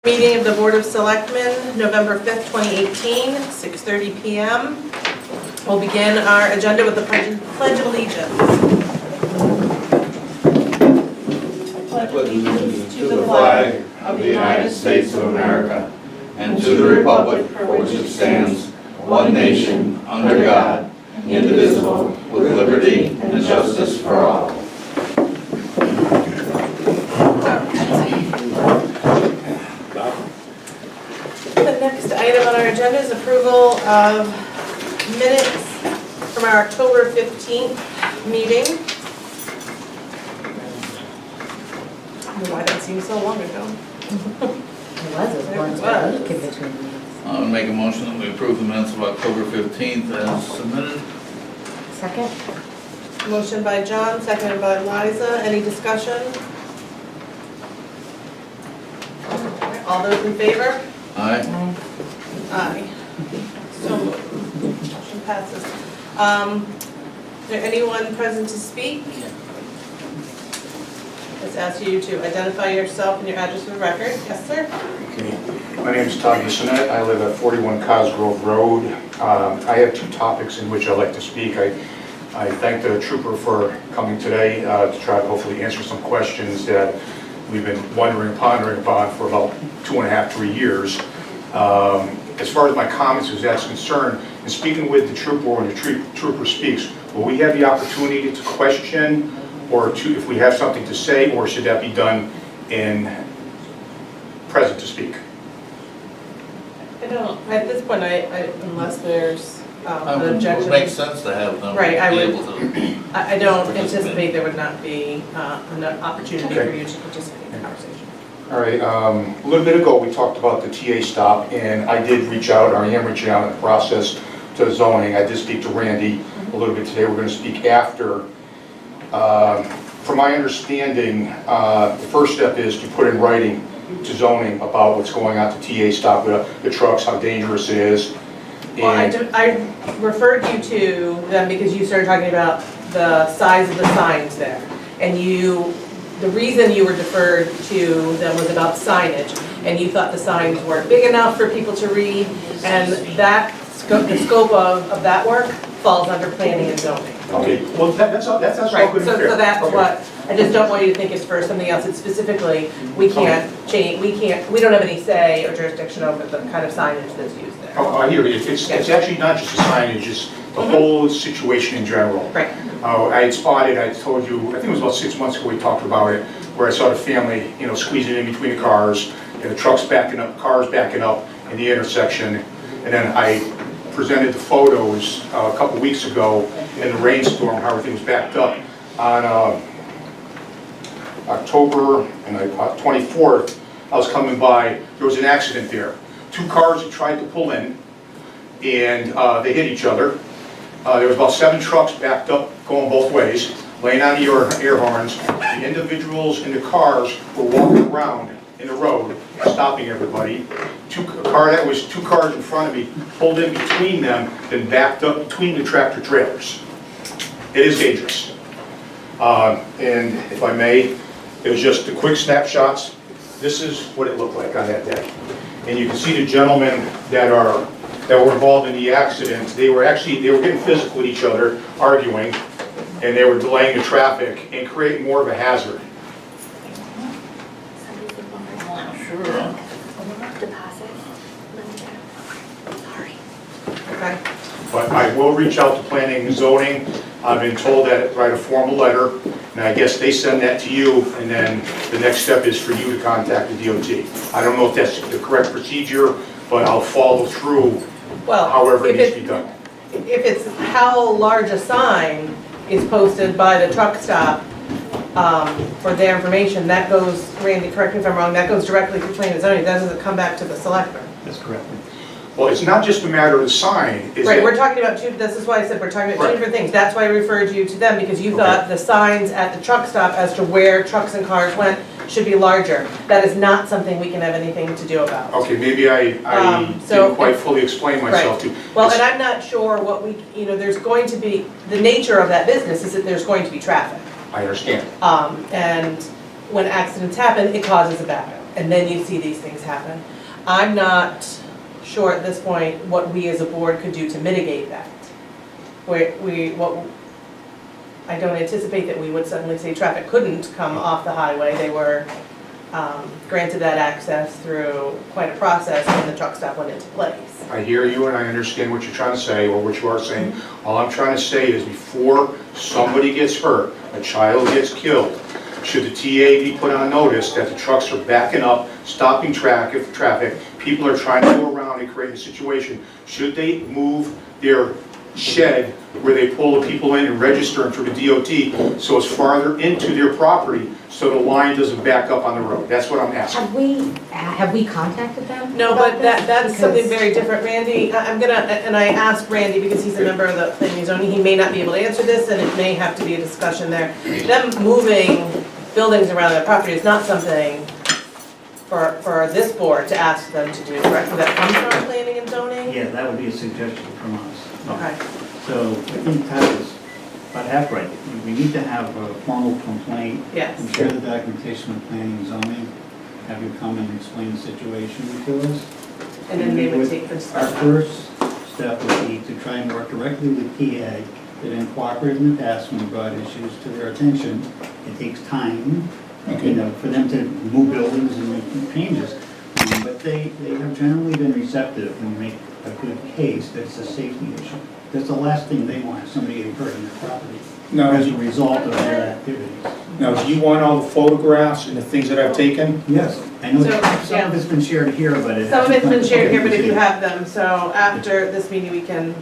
Meeting of the Board of Selectmen, November 5th, 2018, 6:30 PM. We'll begin our agenda with the Pledge of Allegiance. I pledge allegiance to the flag of the United States of America and to the republic for which it stands, one nation, under God, indivisible, with liberty and justice for all. The next item on our agenda is approval of minutes from our October 15th meeting. I don't know why that seems so long ago. It was a week in between meetings. I would make a motion that we approve the minutes of October 15th as submitted. Second? Motion by John, seconded by Liza. Any discussion? All those in favor? Aye. Aye. Aye. So moved. Motion passes. Is there anyone present to speak? Let's ask you to identify yourself and your address for the record. Yes, sir? Okay. My name is Todd Bissonette. I live at 41 Cosgrove Road. I have two topics in which I'd like to speak. I thank the trooper for coming today to try to hopefully answer some questions that we've been pondering upon for about 2.5, 3 years. As far as my comments as that's concerned, in speaking with the trooper, when the trooper speaks, will we have the opportunity to question or to, if we have something to say, or should that be done in present to speak? I don't, at this point, unless there's an It objection. would make sense to have them be Right, I would- able to. I don't anticipate there would not be an opportunity for Okay. you to participate in the conversation. All right, a little bit ago, we talked about the TA stop, and I did reach out, or I am reaching out in the process to zoning. I did speak to Randy a little bit today. We're going to speak after. From my understanding, the first step is to put in writing to zoning about what's going on to TA stop, the trucks, how dangerous it is. Well, I referred you to them because you started talking about the size of the signs there. And the reason you were deferred to them was about signage. And you thought the signs weren't big enough for people to read. And the scope of that work falls under planning and zoning. Okay, well, that's all Right, good and fair. so that's Okay. what, I just don't want you to think it's for something else. It's specifically, we can't change, we don't have any say or jurisdiction over the kind of signage that's used there. Oh, I hear you. It's actually not just the signage, it's the whole situation in general. Right. I had spotted, I told you, I think it was about 6 months ago we talked about it, where I saw the family, squeezing in between the cars, and the trucks backing up, cars backing up in the intersection. And then I presented the photos a couple weeks ago in the rainstorm, how everything was backed up. On October 24th, I was coming by, there was an accident there. Two cars had tried to pull in, and they hit each other. There was about 7 trucks backed up, going both ways, laying on the air horns. The individuals in the cars were walking around in the road, stopping everybody. A car that was 2 cars in front of me pulled in between them, then backed up between the tractor trailers. It is dangerous. And if I may, it was just the quick snapshots. This is what it looked like on that day. And you can see the gentlemen that were involved in the accident. They were getting physical with each other, arguing, and they were delaying the traffic and creating more of a hazard. Sure. Okay. But I will reach out to planning and zoning. I've been told that write a formal letter, and I guess they send that to you, and then the next step is for you to contact the DOT. I don't know if that's the correct procedure, but I'll follow through Well, however it if needs to be done. If it's how large a sign is posted by the truck stop for their information, that goes, Randy, correct me if I'm wrong, that goes directly to planning and zoning. That doesn't come back to the selectmen. That's correct. Well, it's not just a matter of the sign. Right, we're talking about two, this is why I said we're talking about two different things. That's why I referred you to them, because you thought the signs at the truck stop as to where trucks and cars went should be larger. That is not something we can have anything to do about. Okay, maybe I didn't quite fully explain myself to. Well, and I'm not sure what there's going to be, the nature of that business is that there's going to be traffic. I understand. And when accidents happen, it causes a backup. and then you see these things happen. I'm not sure at this point what we as a board could do to mitigate that. I don't anticipate that we would suddenly say traffic couldn't come off the highway. They were granted that access through quite a process when the truck stop went into place. I hear you and I understand what you're trying to say, or what you are saying. All I'm trying to say is before somebody gets hurt, a child gets killed, should the TA be put on notice that the trucks are backing up, stopping traffic, people are trying to go around and create a situation, should they move their shed where they pull the people in and register them through the DOT so it's farther into their property so the line doesn't back up on the road? That's what I'm asking. Have we contacted them? No, about but this? that's something Because- very different. Randy, I'm gonna, and I asked Randy because he's a member of the planning and zoning, he may not be able to answer this and it may have to be a discussion there. Them moving buildings around their property is not something for this board to ask them to do, correct? Would that come from planning and zoning? Yeah, that would be a suggestion from us. Okay, So I think Todd is about half right. We need to have a formal complaint. yes. And share the documentation with planning and zoning, have you come and explain the situation to us. And then they would take the Our step. first step would be to try and work directly with PA. They've been cooperative in the past when we brought issues to their attention. It takes time, you know, for them to move buildings and make changes. But they have generally been receptive and make a good case that it's a safety issue. That's the last thing they want, is somebody getting hurt on their property as a result of their activities. Now, do you want all the photographs and the things that I've taken? Yes, I know So, some of it's been shared here, but it. Some of it's been hasn't shared here, come but to if you you. have them, so after this meeting, we can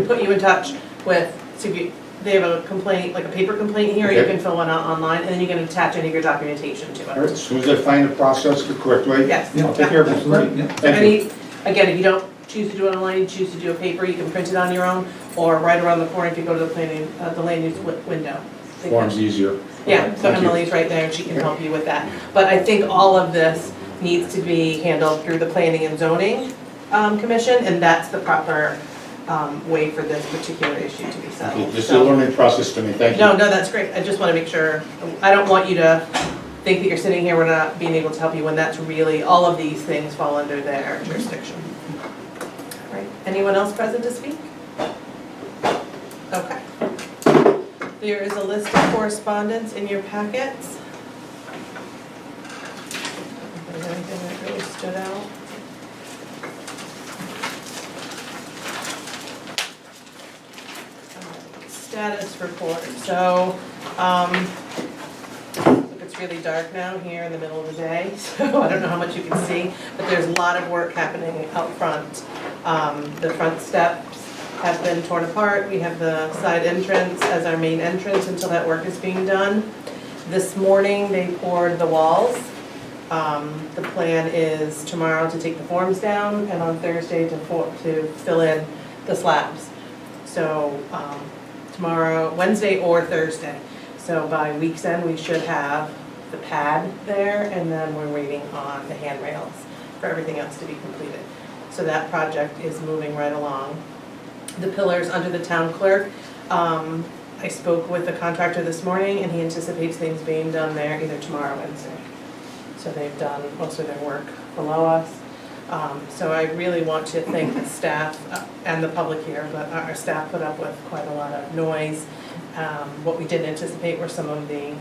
put you in touch with, so if you, they have a complaint, like a paper complaint here, you Okay. can fill one out online, and then you can attach any of your documentation to All right, it. as soon as I find the process the correct way, Yes. I'll take care of it. Absolutely, yeah. So Thank you. any, again, if you don't choose to do it online, you choose to do a paper, you can print it on your own, or right around the corner if you go to the planning, the land use window. They can- Form's easier. Yeah, so Thank you. Emily's right there, and she can help you with that. But I think all of this needs to be handled through the Planning and Zoning Commission, and that's the proper way for this particular issue to be Okay, settled. this is a So- learning process to me, thank you. No, that's great, I just want to make sure, I don't want you to think that you're sitting here, we're not being able to help you, when that's really, all of these things fall under their jurisdiction. All right, anyone else present to speak? Okay. There is a list of correspondence in your packets. Is there anything that really stood out? Status report, so, look, it's really dark now here in the middle of the day, so I don't know how much you can see, but there's a lot of work happening out front. The front steps have been torn apart, we have the side entrance as our main entrance until that work is being done. This morning, they poured the walls. The plan is tomorrow to take the forms down, and on Thursday to fill in the slabs. So, tomorrow, Wednesday or Thursday. So by week's end, we should have the pad there, and then we're waiting on the handrails for everything else to be completed. So that project is moving right along. The pillars under the town clerk, I spoke with the contractor this morning, and he anticipates things being done there either tomorrow or Wednesday. So they've done most of their work below us. So I really want to thank the staff and the public here, but our staff put up with quite a lot of noise. What we didn't anticipate were some of the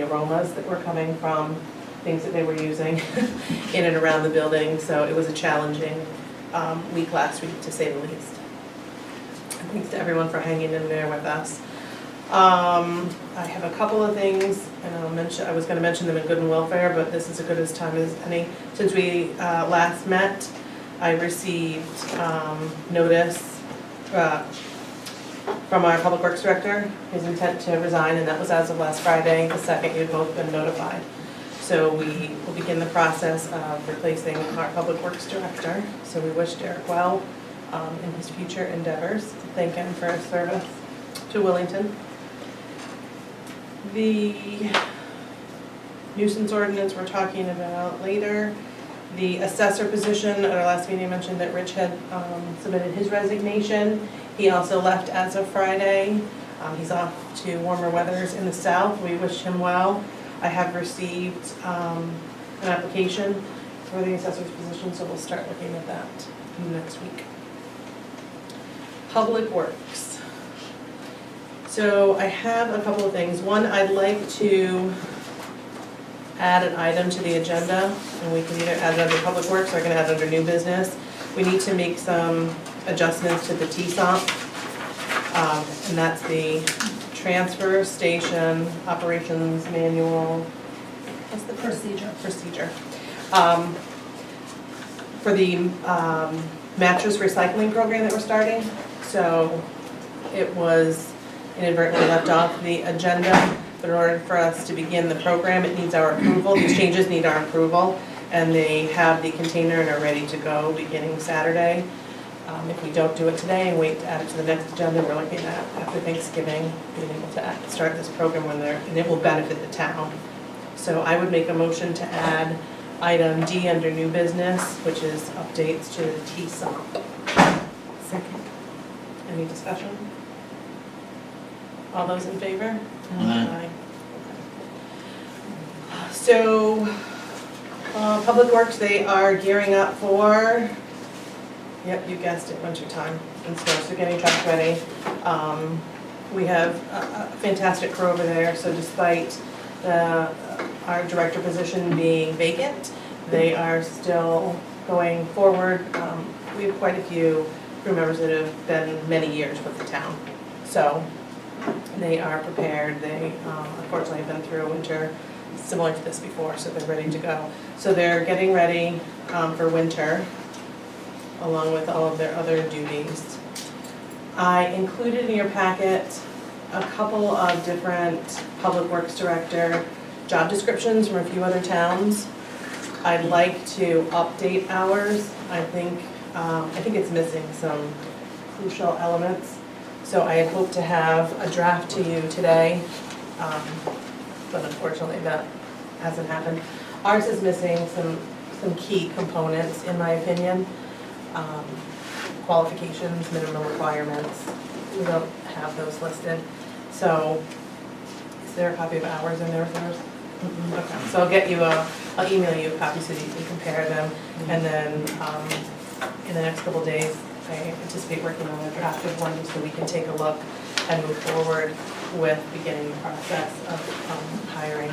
aromas that were coming from things that they were using in and around the building. So it was a challenging week last week, to say the least. Thanks to everyone for hanging in there with us. I have a couple of things, and I was going to mention them in good and welfare, but this is as good a time as any. Since we last met, I received notice from our Public Works Director, his intent to resign, and that was as of last Friday, the 2nd. You've both been notified. So we will begin the process of replacing our Public Works Director. So we wish Derek well in his future endeavors. Thank him for his service to Willington. The nuisance ordinance we're talking about later. The assessor position, at our last meeting, I mentioned that Rich had submitted his resignation. He also left as of Friday. He's off to warmer weathers in the south. We wish him well. I have received a an application for the assessor's position, so we'll start looking at that next week. Public Works. So I have a couple of things. One, I'd like to add an item to the agenda, and we can either add it under Public Works or I can add it under new business. We need to make some adjustments to the TSOP, and that's the Transfer Station Operations Manual. What's the procedure? For the mattress recycling program that we're starting. So it was inadvertently left off the agenda, but in order for us to begin the program, it needs our approval. These changes need our approval, and they have the container and are ready to go beginning Saturday. If we don't do it today and wait to add it to the next agenda, we're looking at after Thanksgiving, being able to start this program when and it will benefit the town. So I would make a motion to add item D under new business, which is updates to the TSOP. Second. Any discussion? All those in favor? Aye. So, Public Works, they are gearing up for, yep, you guessed it, winter time and snow, so getting trucks ready. We have a fantastic crew over there, so despite our director position being vacant, they are still going forward. We have quite a few crew members that have been many years with the town, so they are prepared. They unfortunately have been through a winter similar to this before, so they're ready to go. So they're getting ready for winter, along with all of their other duties. I included in your packet a couple of different Public Works Director job descriptions from a few other towns. I'd like to update ours. I think it's missing some crucial elements. So I had hoped to have a draft to you today, but unfortunately that hasn't happened. Ours is missing some key components, in my opinion. Qualifications, minimum requirements, we don't have those listed. So, is there a copy of ours in there first? Okay, so I'll email you a copy so that you can compare them. And then, in the next couple of days, I anticipate working on a drafted one so we can take a look and move forward with beginning the process of hiring.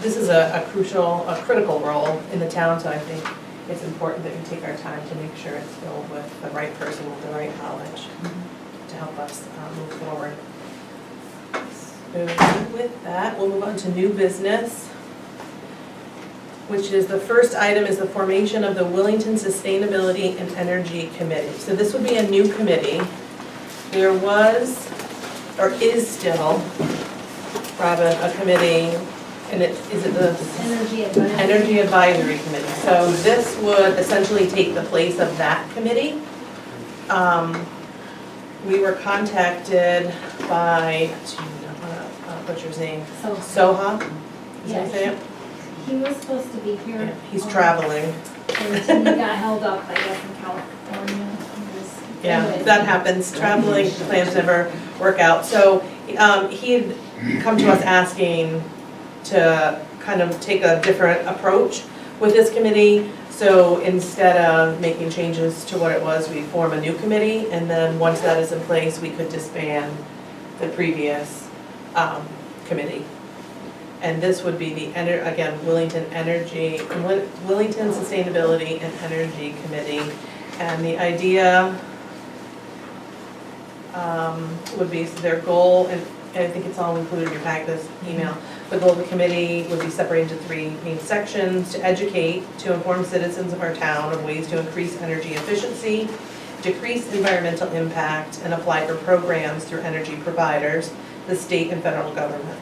This is a critical role in the town, so I think it's important that we take our time to make sure it's filled with the right person with the right knowledge to help us move forward. So with that, we'll move on to new business, which is the first item is the formation of the WIllington Sustainability and Energy Committee. So this would be a new committee. There was, or is still, Robin, a committee, and is it the Energy Advisory Committee? So this would essentially take the place of that committee. We were contacted by, what's your name? Soha? Is that say it? He was supposed to be here. Yeah, he's traveling. And he got held up, I guess, in California. Yeah, that happens. Traveling plans never work out. So he had come to us asking to kind of take a different approach with this committee. So instead of making changes to what it was, we form a new committee, and then once that is in place, we could disband the previous committee. And this would be the, again, Willington Sustainability and Energy Committee. And the idea would be their goal, and I think it's all included in your packet, this email. The goal of the committee would be separated into three main sections: to educate, to inform citizens of our town of ways to increase energy efficiency, decrease environmental impact, and apply for programs through energy providers, the state and federal government.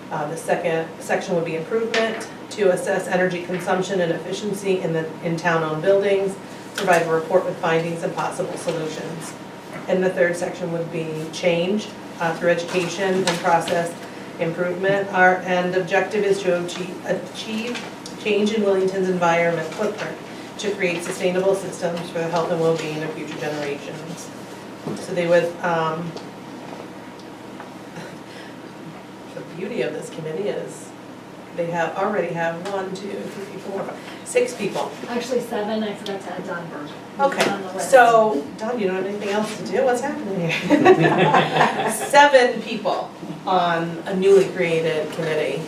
The second section would be improvement, to assess energy consumption and efficiency in town-owned buildings, provide a report with findings and possible solutions. And the third section would be change, through education and process improvement. Our end objective is to achieve change in Willington's environment footprint to create sustainable systems for the health and well-being of future generations. So they would, the beauty of this committee is they already have 6 people. Actually 7, I forgot to add Don Berg. Okay, On the list. so, Don, you don't have anything else to do? What's happening here? 7 people on a newly created committee.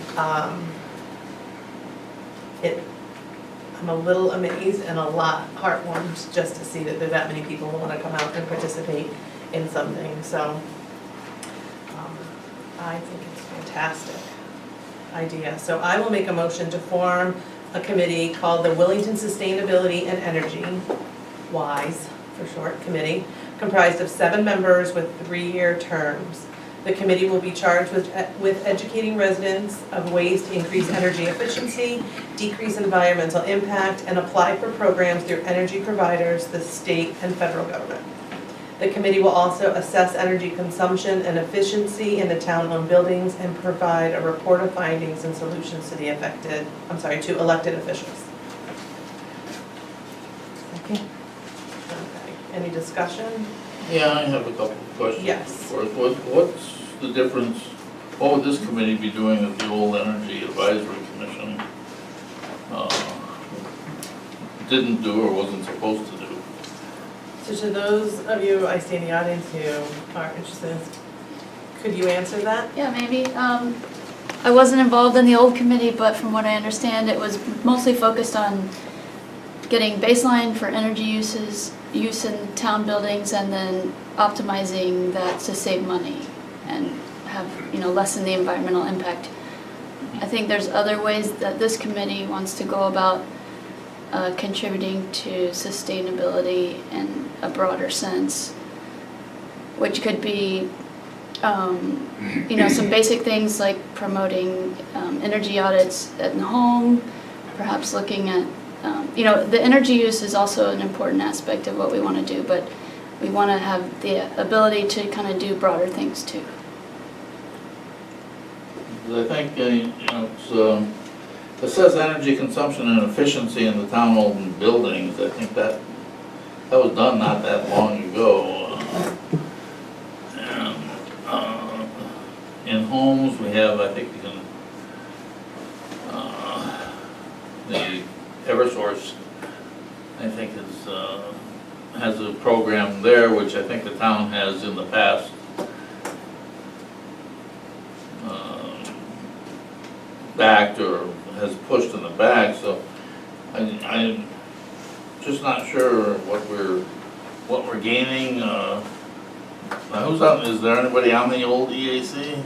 I'm a little amazed and a lot heartwarmed just to see that there are that many people who want to come out and participate in something, so I think it's a fantastic idea. So I will make a motion to form a committee called the Willington Sustainability and Energy, WISE for short, committee, comprised of 7 members with 3-year terms. The committee will be charged with educating residents of ways to increase energy efficiency, decrease environmental impact, and apply for programs through energy providers, the state and federal government. The committee will also assess energy consumption and efficiency in the town-owned buildings and provide a report of findings and solutions to to elected officials. Okay. Any discussion? Yeah, I have a couple of questions. Yes. First, what's the difference, what would this committee be doing that the old Energy Advisory Commission didn't do or wasn't supposed to do? So to those of you I see in the audience who are interested, could you answer that? Yeah, maybe. I wasn't involved in the old committee, but from what I understand, it was mostly focused on getting baseline for energy use in town buildings and then optimizing that to save money and have, lessen the environmental impact. I think there's other ways that this committee wants to go about contributing to sustainability in a broader sense, which could be some basic things like promoting energy audits at the home, perhaps looking at, the energy use is also an important aspect of what we want to do, but we want to have the ability to kind of do broader things too. I think, it says energy consumption and efficiency in the town-owned buildings. I think that was done not that long ago. And in homes, we have, I think, the Eversource, I think has a program there, which I think the town has in the past backed or has pushed in the back, so I'm just not sure what we're gaining. Who's on? Is there anybody on the old EAC?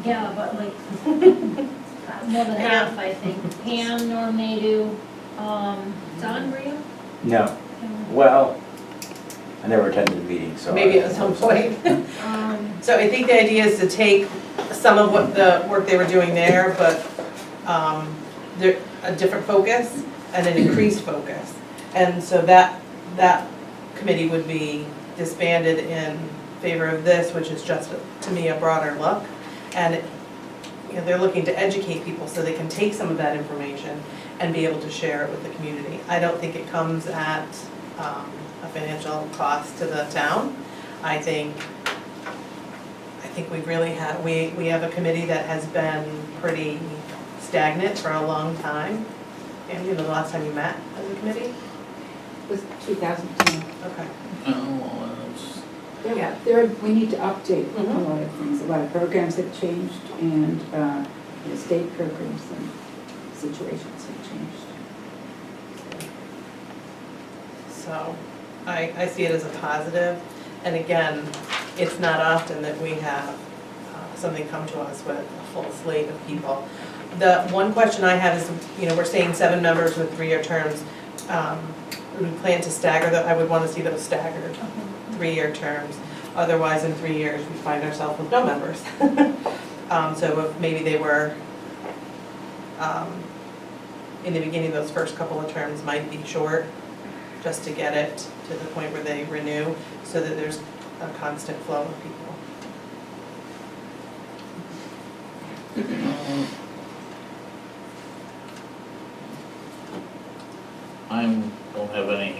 Yeah, but like, more than half, I think. Pam, Norm Nadu, Don, were you? No. Well, I never attended the meeting, so. Maybe at some point. So I think the idea is to take some of what the work they were doing there, but a different focus and an increased focus. And so that committee would be disbanded in favor of this, which is just, to me, a broader look. And they're looking to educate people so they can take some of that information and be able to share it with the community. I don't think it comes at a financial cost to the town. I think we really have, we have a committee that has been pretty stagnant for a long time. And the last time you met as a committee? It was 2010. Okay. Yeah, we need to update a lot of things. A lot of programs have changed and state programs and situations have changed. So I see it as a positive. And again, it's not often that we have something come to us with a full slate of people. The one question I have is, we're saying 7 members with 3-year terms. We plan to stagger that. I would want to see those staggered 3-year terms. Otherwise, in 3 years, we find ourselves with no members. So if maybe they were, in the beginning, those first couple of terms might be short, just to get it to the point where they renew, so that there's a constant flow of people. I don't have any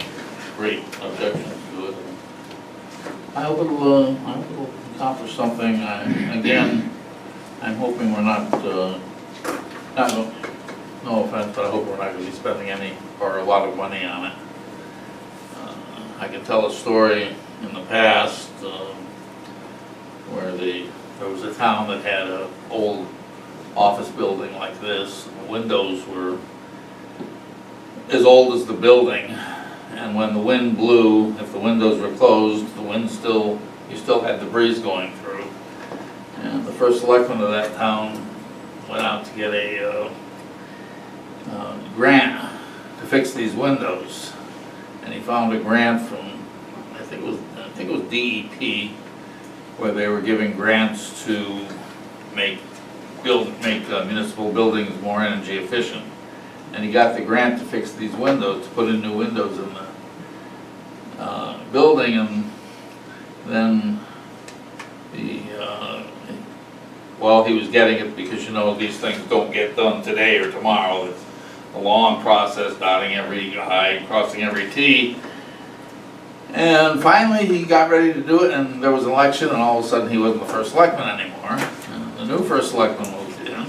great objections to it. I hope it'll accomplish something. Again, I'm hoping we're not No offense, but I hope we're not gonna be spending any, or a lot of money on it. I can tell a story in the past, where there was a town that had an old office building like this. The windows were as old as the building, and when the wind blew, if the windows were closed, you still had the breeze going through. And the first selectman of that town went out to get a grant to fix these windows. And he found a grant from, I think it was DEP, where they were giving grants to make municipal buildings more energy efficient. And he got the grant to fix these windows, to put in new windows in the building, and then while he was getting it, because these things don't get done today or tomorrow, it's a long process, dotting every I, crossing every T. And finally, he got ready to do it, and there was an election, and all of a sudden, he wasn't the first selectman anymore. And the new first selectman moved in,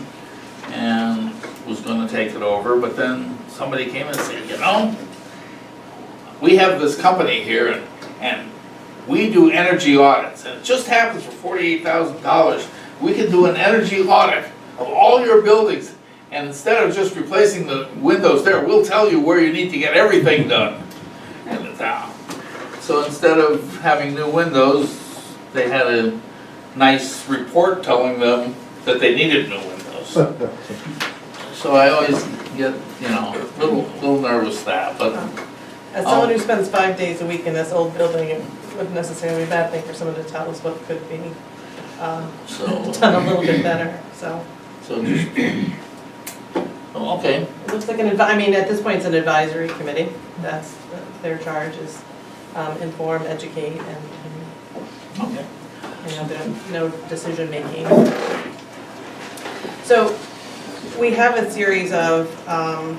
and was gonna take it over, but then somebody came and said, we have this company here, and we do energy audits, and it just happens for $48,000. We can do an energy audit of all your buildings, and instead of just replacing the windows there, we'll tell you where you need to get everything done in the town. So instead of having new windows, they had a nice report telling them that they needed new windows. So I always get, a little nervous that, but. As someone who spends 5 days a week in this old building, it wouldn't necessarily be a bad thing for someone to tell us what could be done a little bit better, so. So just, okay. It looks like at this point, it's an advisory committee. That's their charge is inform, educate, and Okay. there's no decision making. So we have a series of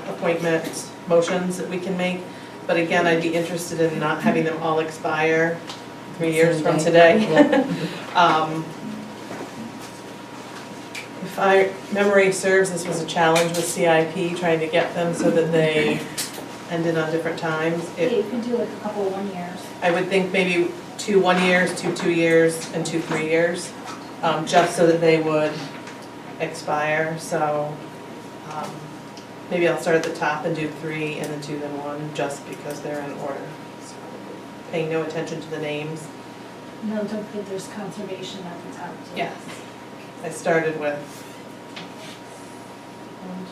appointment motions that we can make, but again, I'd be interested in not having them all expire 3 years from today. If memory serves, this was a challenge with CIP, trying to get them so that they ended on different times. You could do like a couple 1 years. I would think maybe 2 1 years, 2 2 years, and 2 3 years, just so that they would expire. So maybe I'll start at the top and do 3 and then 2 then 1, just because they're in order. So, paying no attention to the names. No, don't think there's conservation at the top too. Yes. I started with 1, 2,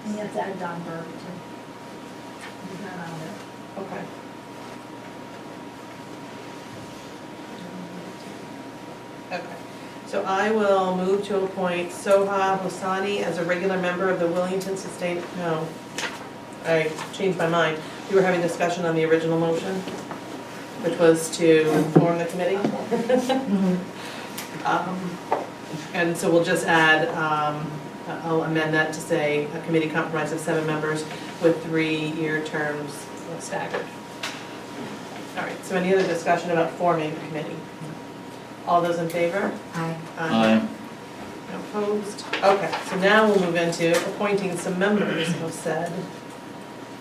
3. And you have to add Don Burke too. He's not on there. Okay. Okay, so I will move to appoint Soha Hosani as a regular member of the Willington I changed my mind. We were having discussion on the original motion, which was to form the committee. And so we'll just add, I'll amend that to say a committee comprised of 7 members with 3-year terms staggered. All right, so any other discussion about forming the committee? All those in favor? Aye. Aye. Opposed? Okay, so now we'll move into appointing some members of said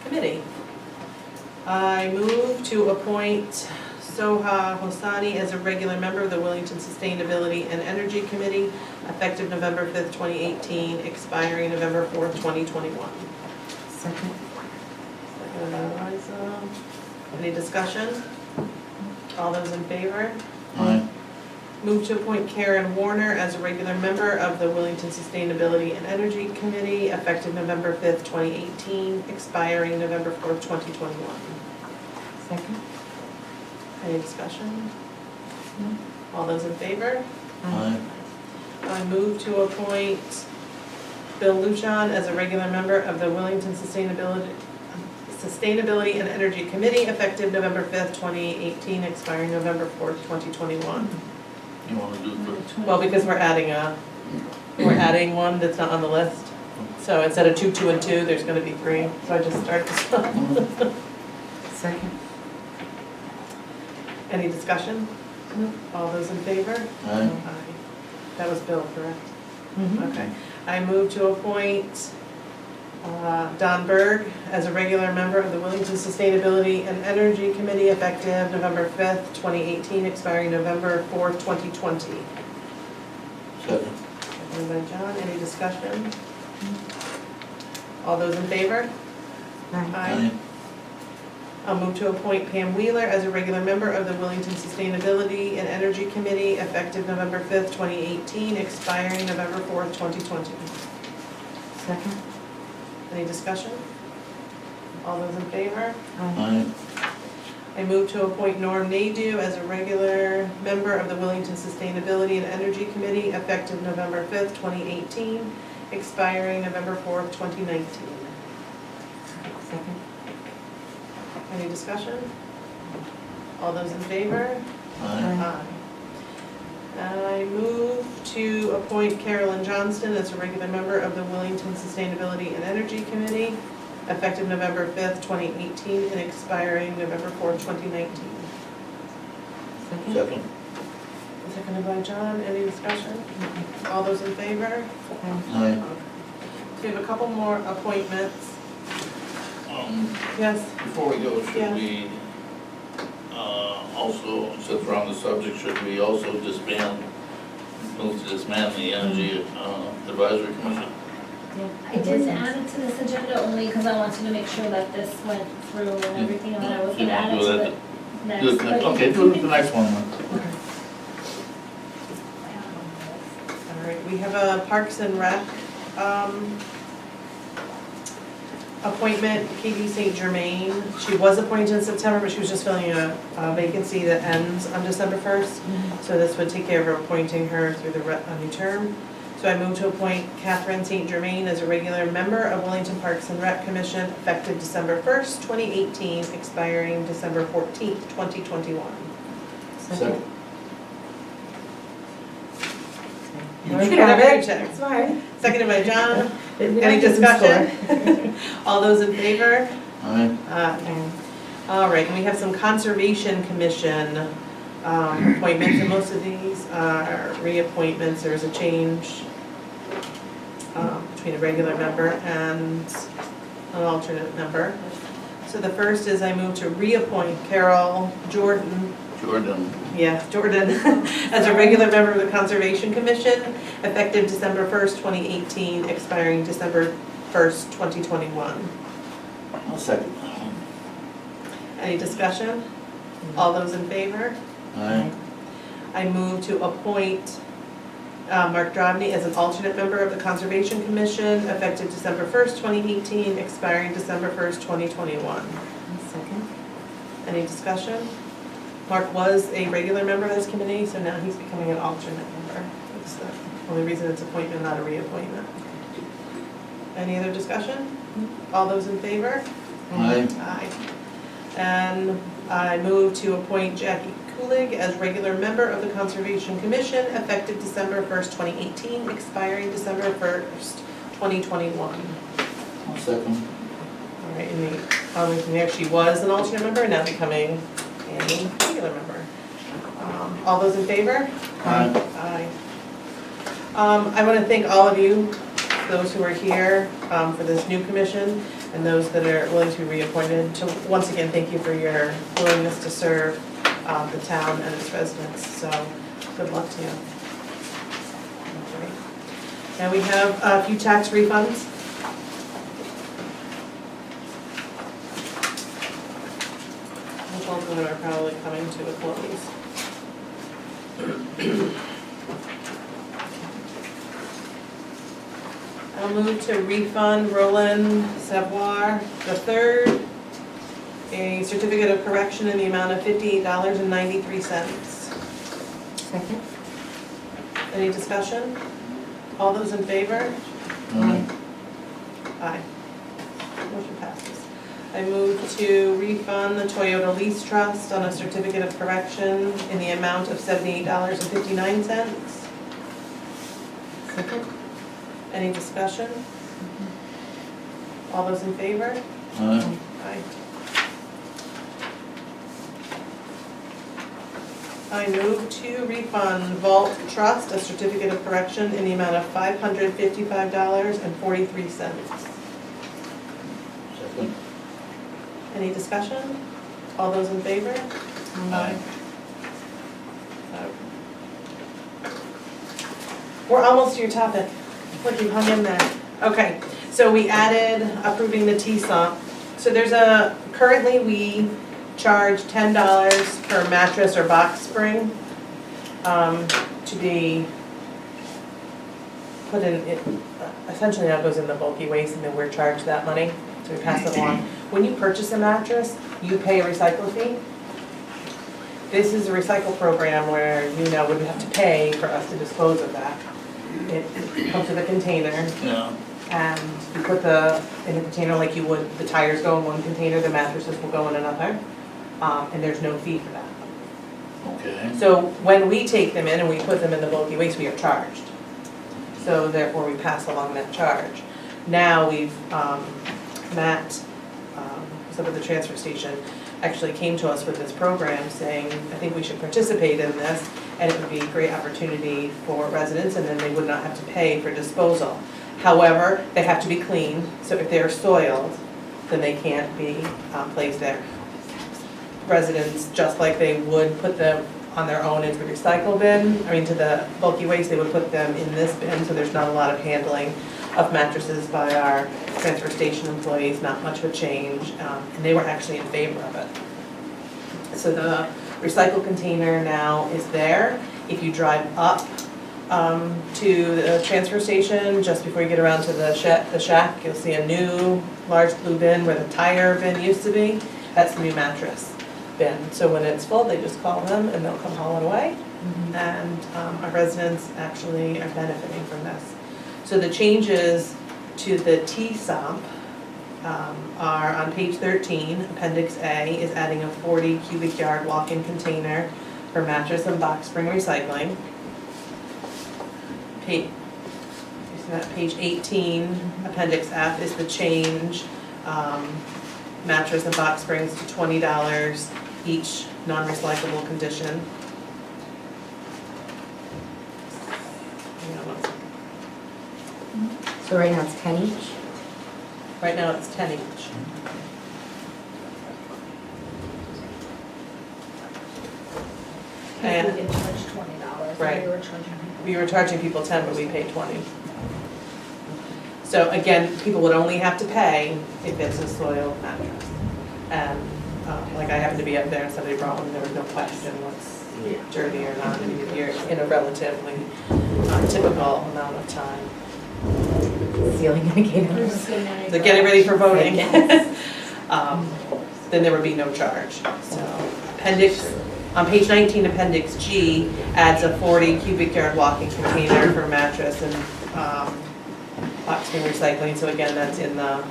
committee. I move to appoint Soha Hosani as a regular member of the Willington Sustainability and Energy Committee, effective November 5th, 2018, expiring November 4th, 2021. Second. Second by Liza. Any discussion? All those in favor? Aye. Move to appoint Karen Warner as a regular member of the Willington Sustainability and Energy Committee, effective November 5th, 2018, expiring November 4th, 2021. Second. Any discussion? All those in favor? Aye. I move to appoint Bill Luchon as a regular member of the Willington Sustainability and Energy Committee, effective November 5th, 2018, expiring November 4th, 2021. You wanna do the, Well, because we're adding one that's not on the list. So instead of 2, 2, and 2, there's gonna be 3. So I just start this one. Second. Any discussion? All those in favor? aye. Aye. That was Bill, correct? Okay. I move to appoint Don Berg as a regular member of the Wellington Sustainability and Energy Committee effective November 5th, 2018, expiring November 4th, 2020. Second. Seconded by John. Any discussion? All those in favor? Aye. I'll move to appoint Pam Wheeler as a regular member of the Wellington Sustainability and Energy Committee effective November 5th, 2018, expiring November 4th, 2020. Second? Any discussion? All those in favor? Aye. I move to appoint Norm Nadu as a regular member of the Wellington Sustainability and Energy Committee effective November 5th, 2018, expiring November 4th, 2019. Second? Any discussion? All those in favor? Aye. I move to appoint Carolyn Johnston as a regular member of the Wellington Sustainability and Energy Committee, effective November 5th, 2018, and expiring November 4th, 2019. Second? Second. Seconded by John. Any discussion? All those in favor? Aye. We have a couple more appointments. Yes? Before we go, should Yeah. we, also, since we're on the subject, should we also move to disband the Energy Advisory Commission? I did add it to this agenda only because I wanted to make sure that this went through and everything, and I was You gonna add it want to to do the Do next. it next- Okay, do it the next one then. All right, we have a Parks and Rec appointment, Katie St. Germain. She was appointed in September, but she was just filling a vacancy that ends on December 1st. So this would take care of appointing her through a new term. So I move to appoint Catherine St. Germain as a regular member of Wellington Parks and Rec Commission effective December 1st, 2018, expiring December 14th, 2021. Second. You can have it. It's fine. Seconded by John. Any discussion? All those in favor? Aye. All right, and we have some Conservation Commission appointments, and most of these are reappointments. There's a change between a regular member and an alternate member. So the first is I move to reappoint Carol Jordan, as a regular member of the Conservation Commission, effective December 1st, 2018, expiring December 1st, 2021. I'll second. Any discussion? All those in favor? Aye. I move to appoint Mark Drobny as an alternate member of the Conservation Commission, effective December 1st, 2018, expiring December 1st, 2021. Second? Any discussion? Mark was a regular member of this committee, so now he's becoming an alternate member. That's the only reason it's appointment, not a reappointment. Any other discussion? All those in favor? Aye. Aye. And I move to appoint Jackie Kulig as regular member of the Conservation Commission, effective December 1st, 2018, expiring December 1st, 2021. I'll second. All right, and the only thing there, she was an alternate member, now becoming a regular member. All those in favor? Aye. Aye. I want to thank all of you, those who are here for this new commission, and those that are willing to be reappointed. To once again, thank you for your willingness to serve the town and its residents. So good luck to you. Okay. Now we have a few tax refunds. Both of them are probably coming to a close. I'll move to refund Roland Savoir III a certificate of correction in the amount of $58.93. Second? Any discussion? All those in favor? Aye. Aye. Motion passes. I move to refund the Toyota Lease Trust on a certificate of correction in the amount of $78.59. Second? Any discussion? All those in favor? Aye. Aye. I move to refund Vault Trust a certificate of correction in the amount of $555.43. Second. Any discussion? All those in favor? Aye. We're almost to your topic. Look, you hung in there. Okay, so we added approving the T-SOP. So currently we charge $10 per mattress or box spring to be put in, it essentially now goes in the bulky waste and then we're charged that money, so we pass it along. When you purchase a mattress, you pay a recycle fee. This is a recycle program where you now wouldn't have to pay for us to dispose of that. It comes with a container Yeah. and you put in a container like you would, the tires go in one container, the mattresses will go in another, and there's no fee for that. Okay. So when we take them in and we put them in the bulky waste, we are charged. So therefore we pass along that charge. Now Matt, up at the transfer station, actually came to us with this program saying, I think we should participate in this, and it would be a great opportunity for residents, and then they would not have to pay for disposal. However, they have to be clean, so if they're soiled, then they can't be placed there. Residents, just like they would put them on their own into the recycle bin, to the bulky waste, they would put them in this bin, so there's not a lot of handling of mattresses by our transfer station employees, not much of a change, and they were actually in favor of it. So the recycle container now is there. If you drive up to the transfer station, just before you get around to the shack, you'll see a new large blue bin where the tire bin used to be. That's the new mattress bin. So when it's full, they just call them and they'll come haul it away. And our residents actually are benefiting from this. So the changes to the T-SOP are on page 13, Appendix A is adding a 40 cubic yard walk-in container for mattress and box spring recycling. Page 18, Appendix F is the change, mattress and box springs to $20 each, non-recyclable condition. Hang on one second. So right now it's 10 each? Right now it's 10 each. Because we get charged $20, Right. and we were charging people. We were charging people 10, but we paid 20. So again, people would only have to pay if it's a soiled mattress. And like I happened to be up there and somebody brought one, there was no question what's dirty or not, if you're in a relatively typical amount of time. Ceiling indicators. So getting ready for voting. Then there would be no charge. So on page 19, Appendix G adds a 40 cubic yard walking container for mattress and box spring recycling. So again, that's in the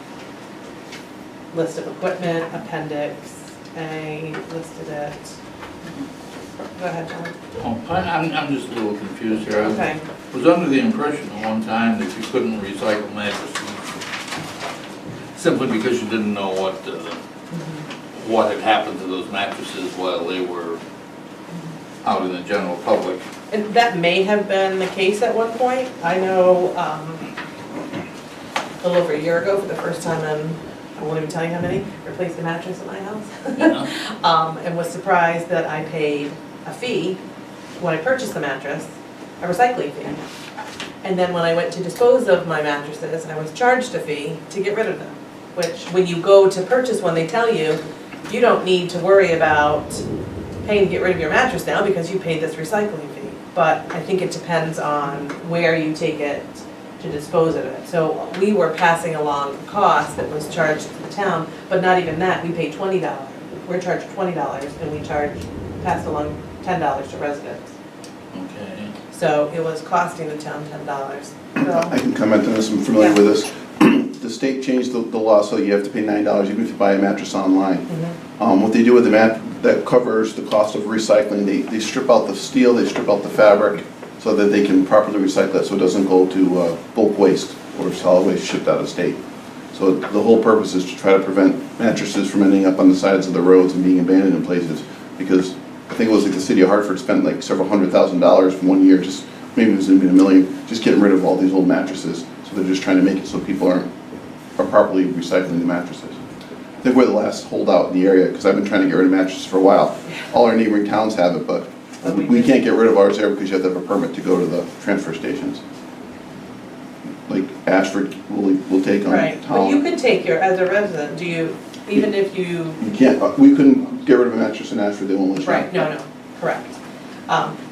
list of equipment. Appendix A listed it. Go ahead, John. Oh, I'm just a little confused here. Okay. I was under the impression at one time that you couldn't recycle mattresses simply because you didn't know what had happened to those mattresses while they were out in the general public. And that may have been the case at one point. I know a little over a year ago, for the first time I won't even tell you how many, replaced the mattress in my house. Yeah. And was surprised that I paid a fee when I purchased the mattress, a recycling fee. And then when I went to dispose of my mattresses, I was charged a fee to get rid of them. Which, when you go to purchase one, they tell you, you don't need to worry about paying to get rid of your mattress now because you paid this recycling fee. But I think it depends on where you take it to dispose of it. So we were passing along a cost that was charged to the town, but not even that, we paid $20. We're charged $20 and we passed along $10 to residents. Okay. So it was costing the town $10. I can comment on this, I'm familiar with this. The state changed the law so you have to pay $9 even if you buy a mattress online. What they do with the that covers the cost of recycling, they strip out the steel, they strip out the fabric so that they can properly recycle it so it doesn't go to bulk waste or solid waste shipped out of state. So the whole purpose is to try to prevent mattresses from ending up on the sides of the roads and being abandoned in places, because think it was like the city of Hartford spent like several $100,000 from 1 year, just, maybe it was even $1 million, just getting rid of all these old mattresses. So they're just trying to make it so people are properly recycling the mattresses. I think we're the last holdout in the area, because I've been trying to get rid of mattresses for a while. All our neighboring towns have it, but we can't get rid of ours there because you have to have a permit to go to the transfer stations. Like Ashford will take on Right, but you town. could take your, as a resident, do you, even if you, You can't, we couldn't get rid of a mattress in Ashford, they won't let you. right, no, correct.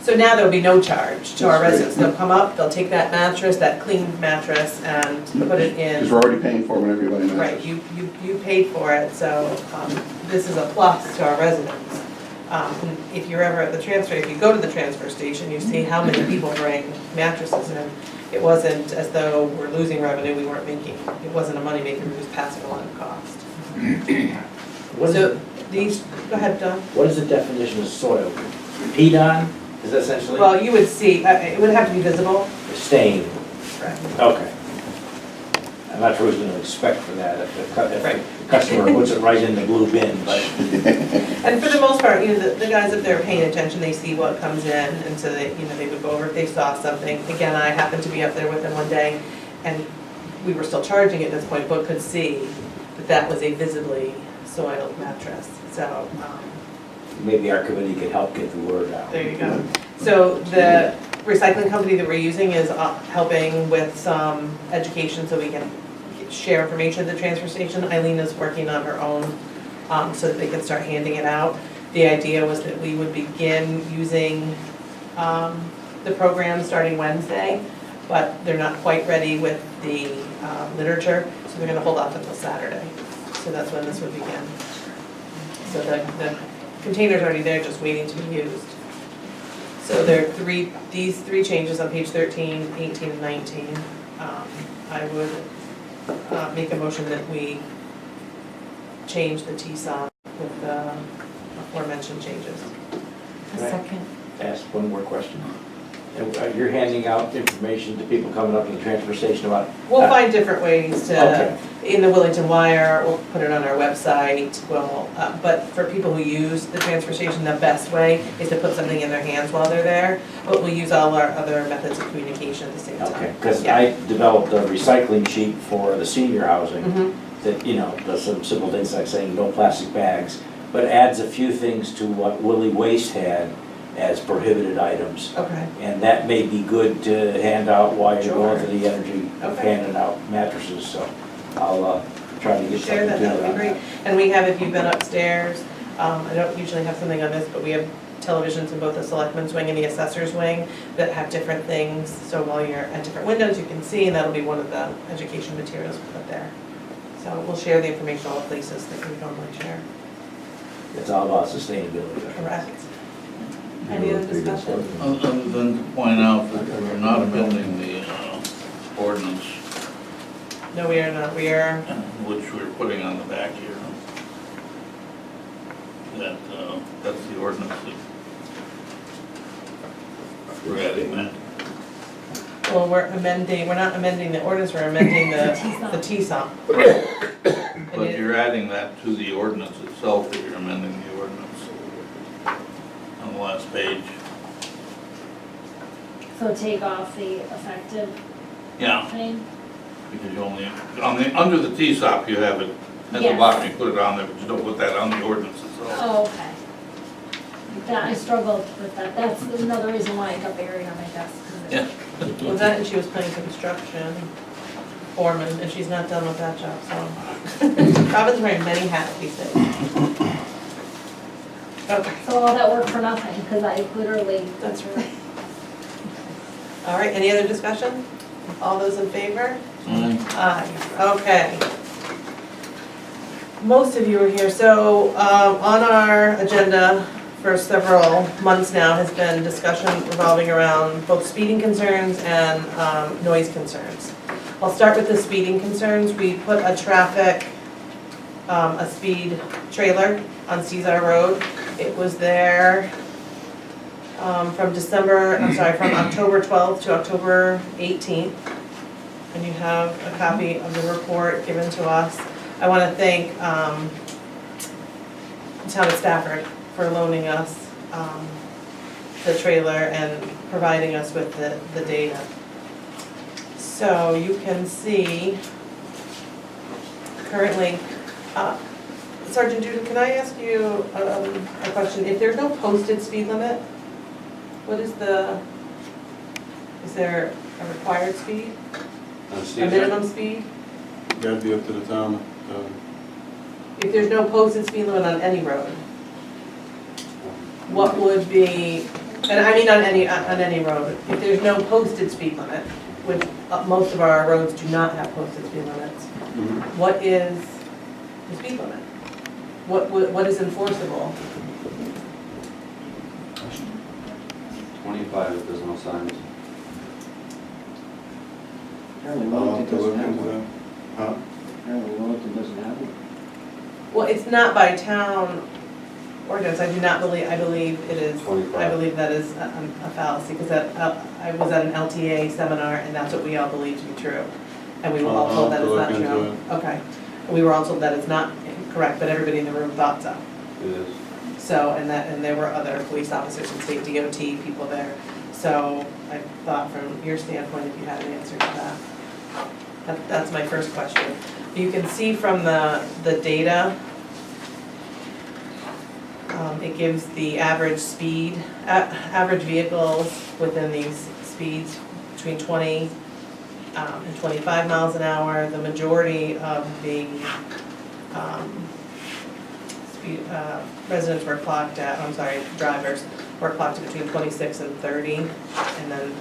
So now there'll be no charge to our That's great. residents. They'll come up, they'll take that mattress, that clean mattress, and put it in. Because we're already paying for it whenever you buy a mattress. Right, you paid for it, so this is a plus to our residents. And if you're ever at the transfer, if you go to the transfer station, you see how many people bring mattresses in. It wasn't as though we're losing revenue, we weren't making, it wasn't a moneymaker, we were just passing along the cost. What is, So these, go ahead, Don. what is the definition of soil? Peed on, is that essentially? Well, you would see, it would have to be visible. Stain, Correct. okay. I'm not sure who's gonna expect for that, if Right. the customer puts it right in the blue bin, but. And for the most part, you know, the guys, if they're paying attention, they see what comes in, and so they, you know, they would go over if they saw something. Again, I happened to be up there with them one day, and we were still charging at this point, but could see that that was a visibly soiled mattress, so, Maybe our committee could help get the word out. there you go. So the recycling company that we're using is helping with some education so we can share information at the transfer station. Eileen is working on her own so that they can start handing it out. The idea was that we would begin using the program starting Wednesday, but they're not quite ready with the literature, so they're gonna hold off until Saturday. So that's when this would begin. So the container's already there, just waiting to be used. So there are these three changes on page 13, 18, and 19. I would make a motion that we change the TSOP with the aforementioned changes. A second. Ask one more question. And you're handing out information to people coming up to the transfer station about? We'll find different ways to, Okay. in the Willington Wire, we'll put it on our website, but for people who use the transfer station, the best way is to put something in their hands while they're there, but we'll use all our other methods of communication at the same time. Okay, because Yeah. I developed a recycling sheet for the senior housing Mhm. that, you know, does some simple things like saying no plastic bags, but adds a few things to what Willie Waste had as prohibited items. Okay, And that may be good to hand out while you're going Sure. to the energy of Okay. handing out mattresses, so I'll try to get share something that, to that would be on great. And we have, if you've been upstairs, I don't usually have something on this, but we have televisions in both the selectmen's wing and the assessor's wing that have different things. So while you're at different windows, you can see, and that'll be one of the education materials we put there. So we'll share the information all the places that we normally share. It's all about sustainability. Correct. Any other discussion? Other than to point out that we're not amending the ordinance, No, we are not. We are, which we're putting on the back here. That's the ordinance that we're adding that. well, we're not amending the ordinance, we're amending the TSOP. But you're adding that to the ordinance itself, that you're amending the ordinance on the last page. So take off the effective Yeah, thing? because you only, under the TSOP, you have it at the Yes. bottom, you put it on there, but you don't put that on the ordinance itself. Oh, okay. That, I struggled with that. That's another reason why it got buried on my desk. 'Cause it- Yeah. Well, that and she was playing construction foreman, and she's not done with that job, so. Robin's wearing many hats these days. Okay, So all that work for nothing, because I literally, that's right. All right, any other discussion? All those in favor? Aye, okay. Most of you are here, so on our agenda for several months now has been discussion revolving around both speeding concerns and noise concerns. I'll start with the speeding concerns. We put a speed trailer on Cesar Road. It was there from October 12th to October 18th. And you have a copy of the report given to us. I want to thank the town of Stafford for loaning us the trailer and providing us with the data. So you can see currently, Sergeant Duda, can I ask you a question? If there's no posted speed limit, what is there a required speed? A minimum speed? That'd be up to the town. If there's no posted speed limit on any road, what would be, and I mean on any road, if there's no posted speed limit, which most of our roads do not have posted speed limits, what is the speed limit? What is enforceable? 25 if there's no signs. Apparently I'll have to look Wellington doesn't have into one. that. Huh? Apparently Wellington doesn't have one. Well, it's not by town ordinance, I believe it is, 25. I believe that is a fallacy, because I was at an LTA seminar, and that's what we all believe to be true. And we were all told that it's not I'll have to true. look into Okay. We were all told that it's not correct, but everybody in the room thought so. It is. So, and there were other police officers and state DOT people there. So I thought from your standpoint, if you had an answer to that. That's my first question. You can see from the data, it gives the average speed, average vehicles within these speeds between 20 and 25 miles an hour. The majority of the residents were clocked at, drivers were clocked at between 26 and 30, and then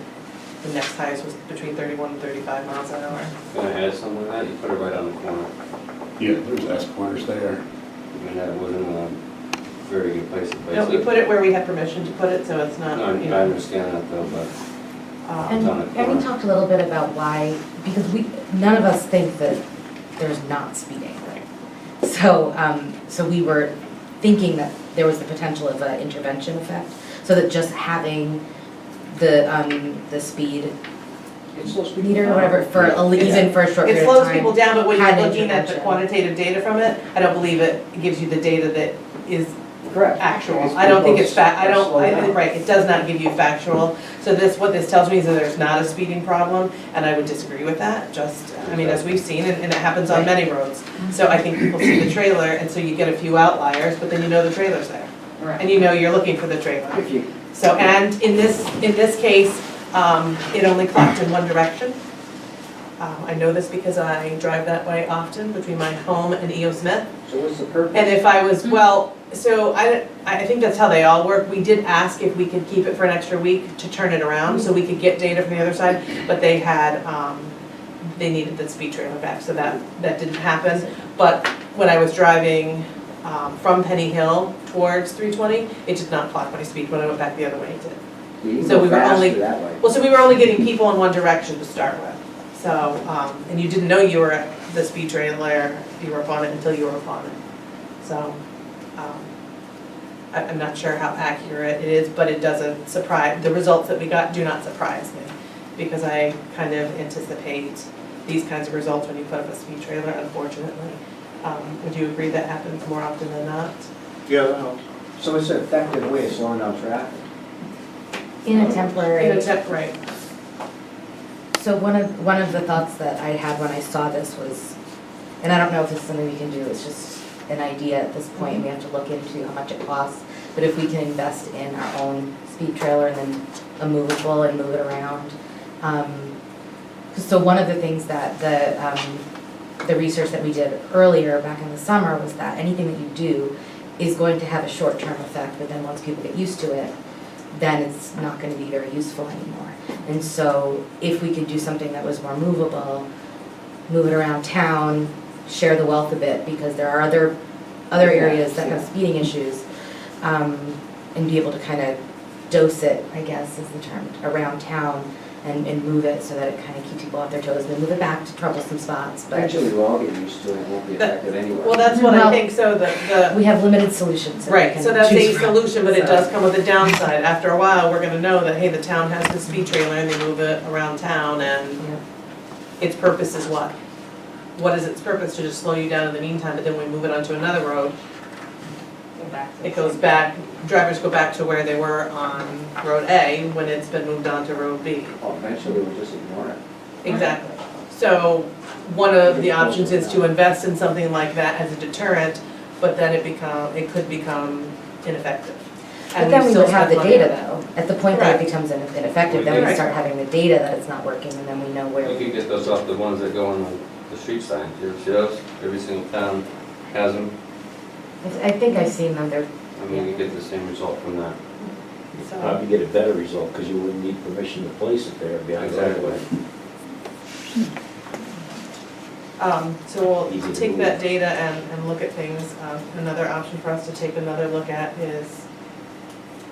the next highest was between 31 and 35 miles an hour. Can I add something to that? You put it right on the corner. Yeah, there's S corners there. I mean, that wasn't a very good place to place No, we it. put it where we had permission to put it, so it's not, No, I you know. understand that though, but And on the have we corner. talked a little bit about why, because none of us think that there's not speeding. So, so we were thinking that there was the potential of an intervention effect, so that just having the speed It slows people meter or down. whatever, even for a short It period of slows time. people down, but when had you're looking at the intervention. quantitative data from it, I don't believe it gives you the data that is Correct. actual. I don't think it's Slow down. right, it does not give you factual. So what this tells me is that there's not a speeding problem, and I would disagree with that, as we've seen, and it happens on many roads. So I think people see the trailer, and so you get a few outliers, but then you know the trailer's there. Right. And you know you're looking for the trailer. If you, So, and in this case, it only clocked in one direction. I know this because I drive that way often between my home and E.O. Smith. so what's the purpose? And if I was, so I think that's how they all work. We did ask if we could keep it for an extra week to turn it around so we could get data from the other side, but they had, they needed the speed trailer back, so that didn't happen. But when I was driving from Penny Hill towards 320, it did not clock my speed. When I went back the other way, it did. You can so go we were faster only- that way. Well, so we were only getting people in one direction to start with. So, and you didn't know you were at the speed trailer, you were upon it until you were upon it. So, I'm not sure how accurate it is, but it doesn't surprise, the results that we got do not surprise me, because I kind of anticipate these kinds of results when you put up a speed trailer, unfortunately. Would you agree that happens more often than not? Yeah, that helps. So it's an effective way of slowing down traffic. In a temporary. Right. So one of the thoughts that I had when I saw this was, and I don't know if it's something we can do, it's just an idea at this point, and we have to look into how much it costs, but if we can invest in our own speed trailer and then a movable and move it around. So one of the things that the research that we did earlier back in the summer was that anything that you do is going to have a short-term effect, but then once people get used to it, then it's not going to be very useful anymore. And so if we could do something that was more movable, move it around town, share the wealth a bit, because there are other areas that have speeding issues, and be able to kind of dose it, I guess is the term, around town and move it so that it kind of keeps people off their toes, and then move it back to troublesome spots, but Eventually we'll all get used to it, it won't be effective anyway. Well, that's what I Well, think, so the we have limited solutions that we right, can so that's a choose from. solution, but it So- does come with a downside. After a while, we're gonna know that, hey, the town has the speed trailer and they move it around town, and Yeah. its purpose is what? What is its purpose? To just slow you down in the meantime, but then we move it onto another road? Go back to it goes back, drivers go back to where they were on Road A when it's been moved on to Road B. Well, eventually we'll just ignore it. Exactly. So one of the options is to invest in something like that as a deterrent, but then it could become ineffective. But And then we we still would have the spend money. data though, at the point that it Correct. becomes ineffective, then we Right. start having the data that it's not working, and then we know where. You can get those off the ones that go on the street signs. You ever see those? Every single town has them. I think I've seen them, they're, I mean, you get the same result from that. So, Probably get a better result, because you wouldn't need permission to place it there beyond the right of way. so Easy we'll to take move. that data and look at things. Another option for us to take another look at is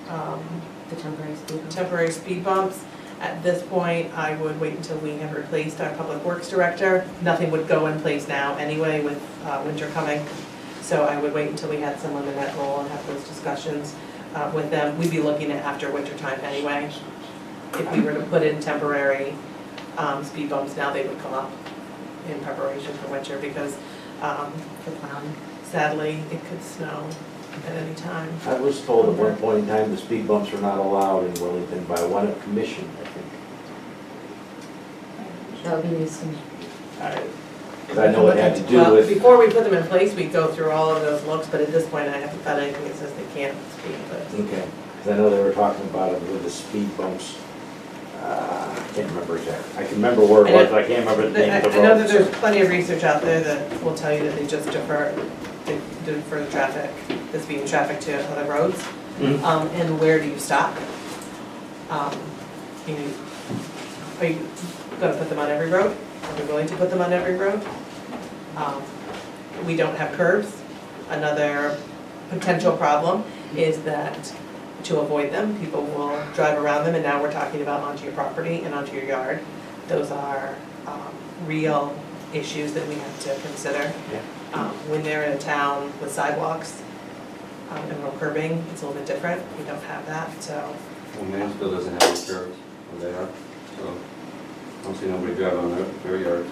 the temporary speed. temporary speed bumps. At this point, I would wait until we have replaced our public works director. Nothing would go in place now anyway with winter coming. So I would wait until we had someone in that role and have those discussions with them. We'd be looking at after winter time anyway. If we were to put in temporary speed bumps now, they would come up in preparation for winter because For plowing. sadly, it could snow at any time. I was told at one point in time the speed bumps were not allowed in Wellington by one commission, I think. That would be news to me. Because I know it had to do Well, with, before we put them in place, we go through all of those looks, but at this point, I haven't found anything that says they can't speed, but. okay, because I know they were talking about it with the speed bumps. I can't remember exactly. I can remember where it was, but I can't remember the name of the I know that road. there's plenty of research out there that will tell you that they just defer the traffic, the speeding traffic to other roads. Mhm. And where do you stop? You know, are you gonna put them on every road? Are we willing to put them on every road? We don't have curbs. Another potential problem is that to avoid them, people will drive around them, and now we're talking about onto your property and onto your yard. Those are real issues that we have to consider. When they're in a town with sidewalks and no curbing, it's a little bit different. We don't have that, so. Well, Mansfield doesn't have any curbs where they are, so I don't see nobody driving on their yard.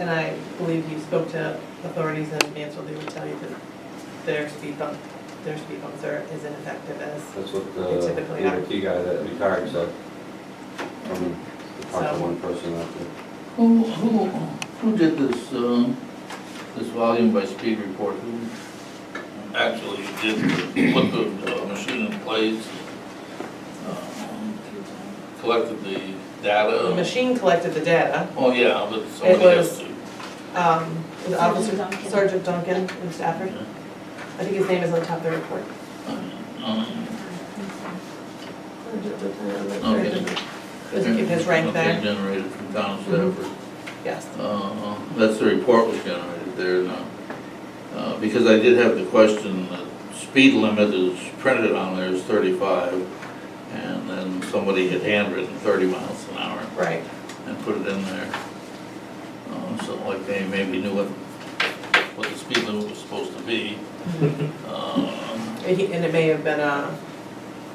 And I believe you spoke to authorities in Mansfield, they would tell you that their speed bumps are as ineffective as. That's what They the typically are. DOT guy that retired said. From, talked to one person out there. Who did this volume by speed report? Who actually put the machine in place? Collected the data? The machine collected the data. Oh, yeah, but somebody has was- to. The officer, Sergeant Duncan in Stafford. I think his name is on top of the report. Okay. Does it give his rank Okay, there? generated from town of Stafford. Yes. That's the report was generated there now. Because I did have the question, the speed limit is printed on there is 35, and then somebody had handwritten 30 miles an hour Right. and put it in there. So like they maybe knew what the speed limit was supposed to be. And it may have been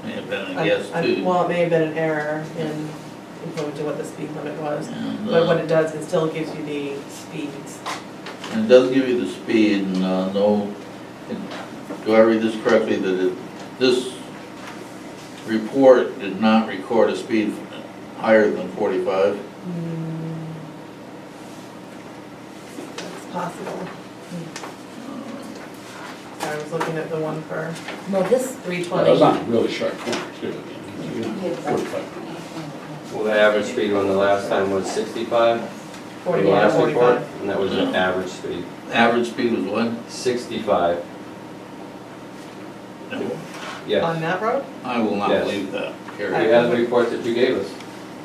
May have been a guess too. well, it may have been an error in going to what the speed limit was. And, But what it does, it still gives you the speeds. And it does give you the speed, and do I read this correctly, that this report did not record a speed higher than 45? That's possible. I was looking at the one for Well, this, 320. on a really sharp corner too. 45. Well, the average speed on the last time was 65. 40, the yeah, last 45. report, and that was an average speed. Average speed was what? 65, yes. On that road? I will not Yes. believe that, We Carrie. had the report that you gave us.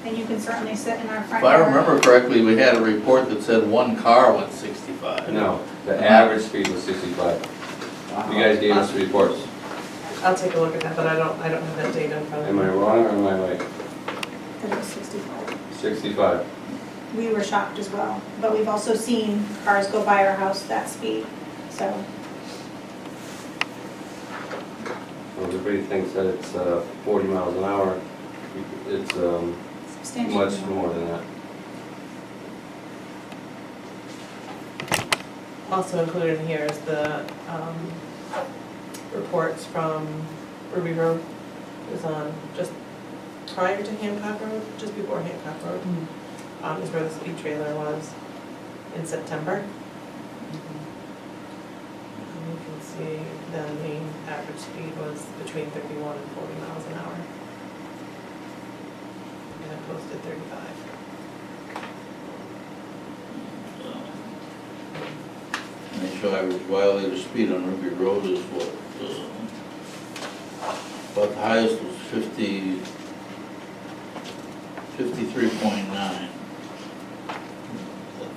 And you can certainly sit in our front If I yard. remember correctly, we had a report that said one car went 65. No, the average speed was 65. You guys gave us reports. I'll take a look at that, but I don't have that data in front of Am me. I wrong or am I right? It was 65. 65. We were shocked as well, but we've also seen cars go by our house that speed, so. Well, everybody thinks that it's 40 miles an hour. It's Substantially much more than that. Also included in here is the reports from Ruby Road. It was on just prior to Hancock Road, just before Hancock Road. Is where the speed trailer was in September. And you can see then the average speed was between 31 and 40 miles an hour. And it posted 35. Initial average violator speed on Ruby Road is what, about the highest was 53.9. That's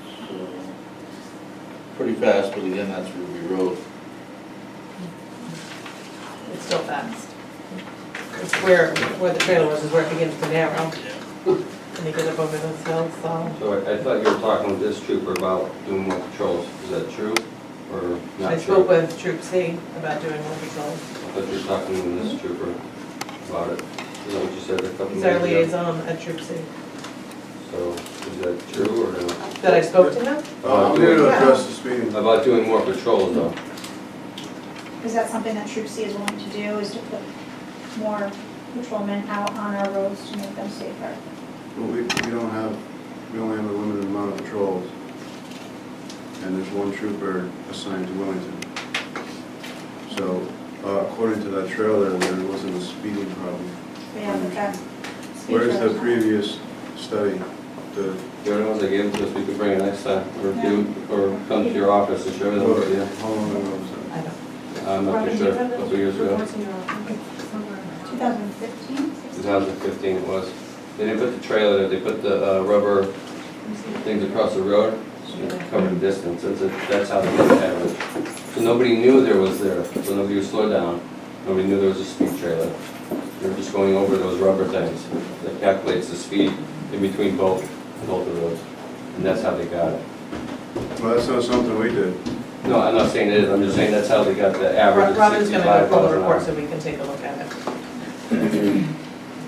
pretty fast, but again, that's Ruby Road. It's still fast. It's where the trailer was, is where it begins to narrow. And you get up over those hills, so. So I thought you were talking with this trooper about doing more patrols. Is that true or not I true? spoke with Troop C about doing more patrols. I thought you were talking with this trooper about it. Is that what you said a couple He's minutes our ago? liaison at Troop C. So is that true or no? That I spoke to him? I'm here to address the speeding. About doing more patrols though. Is that something that Troop C is willing to do, is to put more patrolmen out on our roads to make them safer? Well, we only have a limited amount of patrols. And there's one trooper assigned to Wellington. So, according to that trailer, there wasn't a speeding problem. Yeah, but that speed Where's the trailer's not- previous study? The, The only ones I gave to us, we could bring it next time, or do, or come to your office and show them, yeah. how long ago was that? I don't. I'm not too sure, a couple years ago. 2015? 2015 it was. They didn't put the trailer there, they put the rubber things across the road, to cover the distance, that's how they did the average. So nobody knew there was there, so nobody would slow down, nobody knew there was a speed trailer. They were just going over those rubber things that calculates the speed in between both the roads, and that's how they got it. Well, that's not something we did. No, I'm not saying it is, I'm just saying that's how they got the average of Robin's gonna go 65 pull miles the an report hour. so we can take a look at it.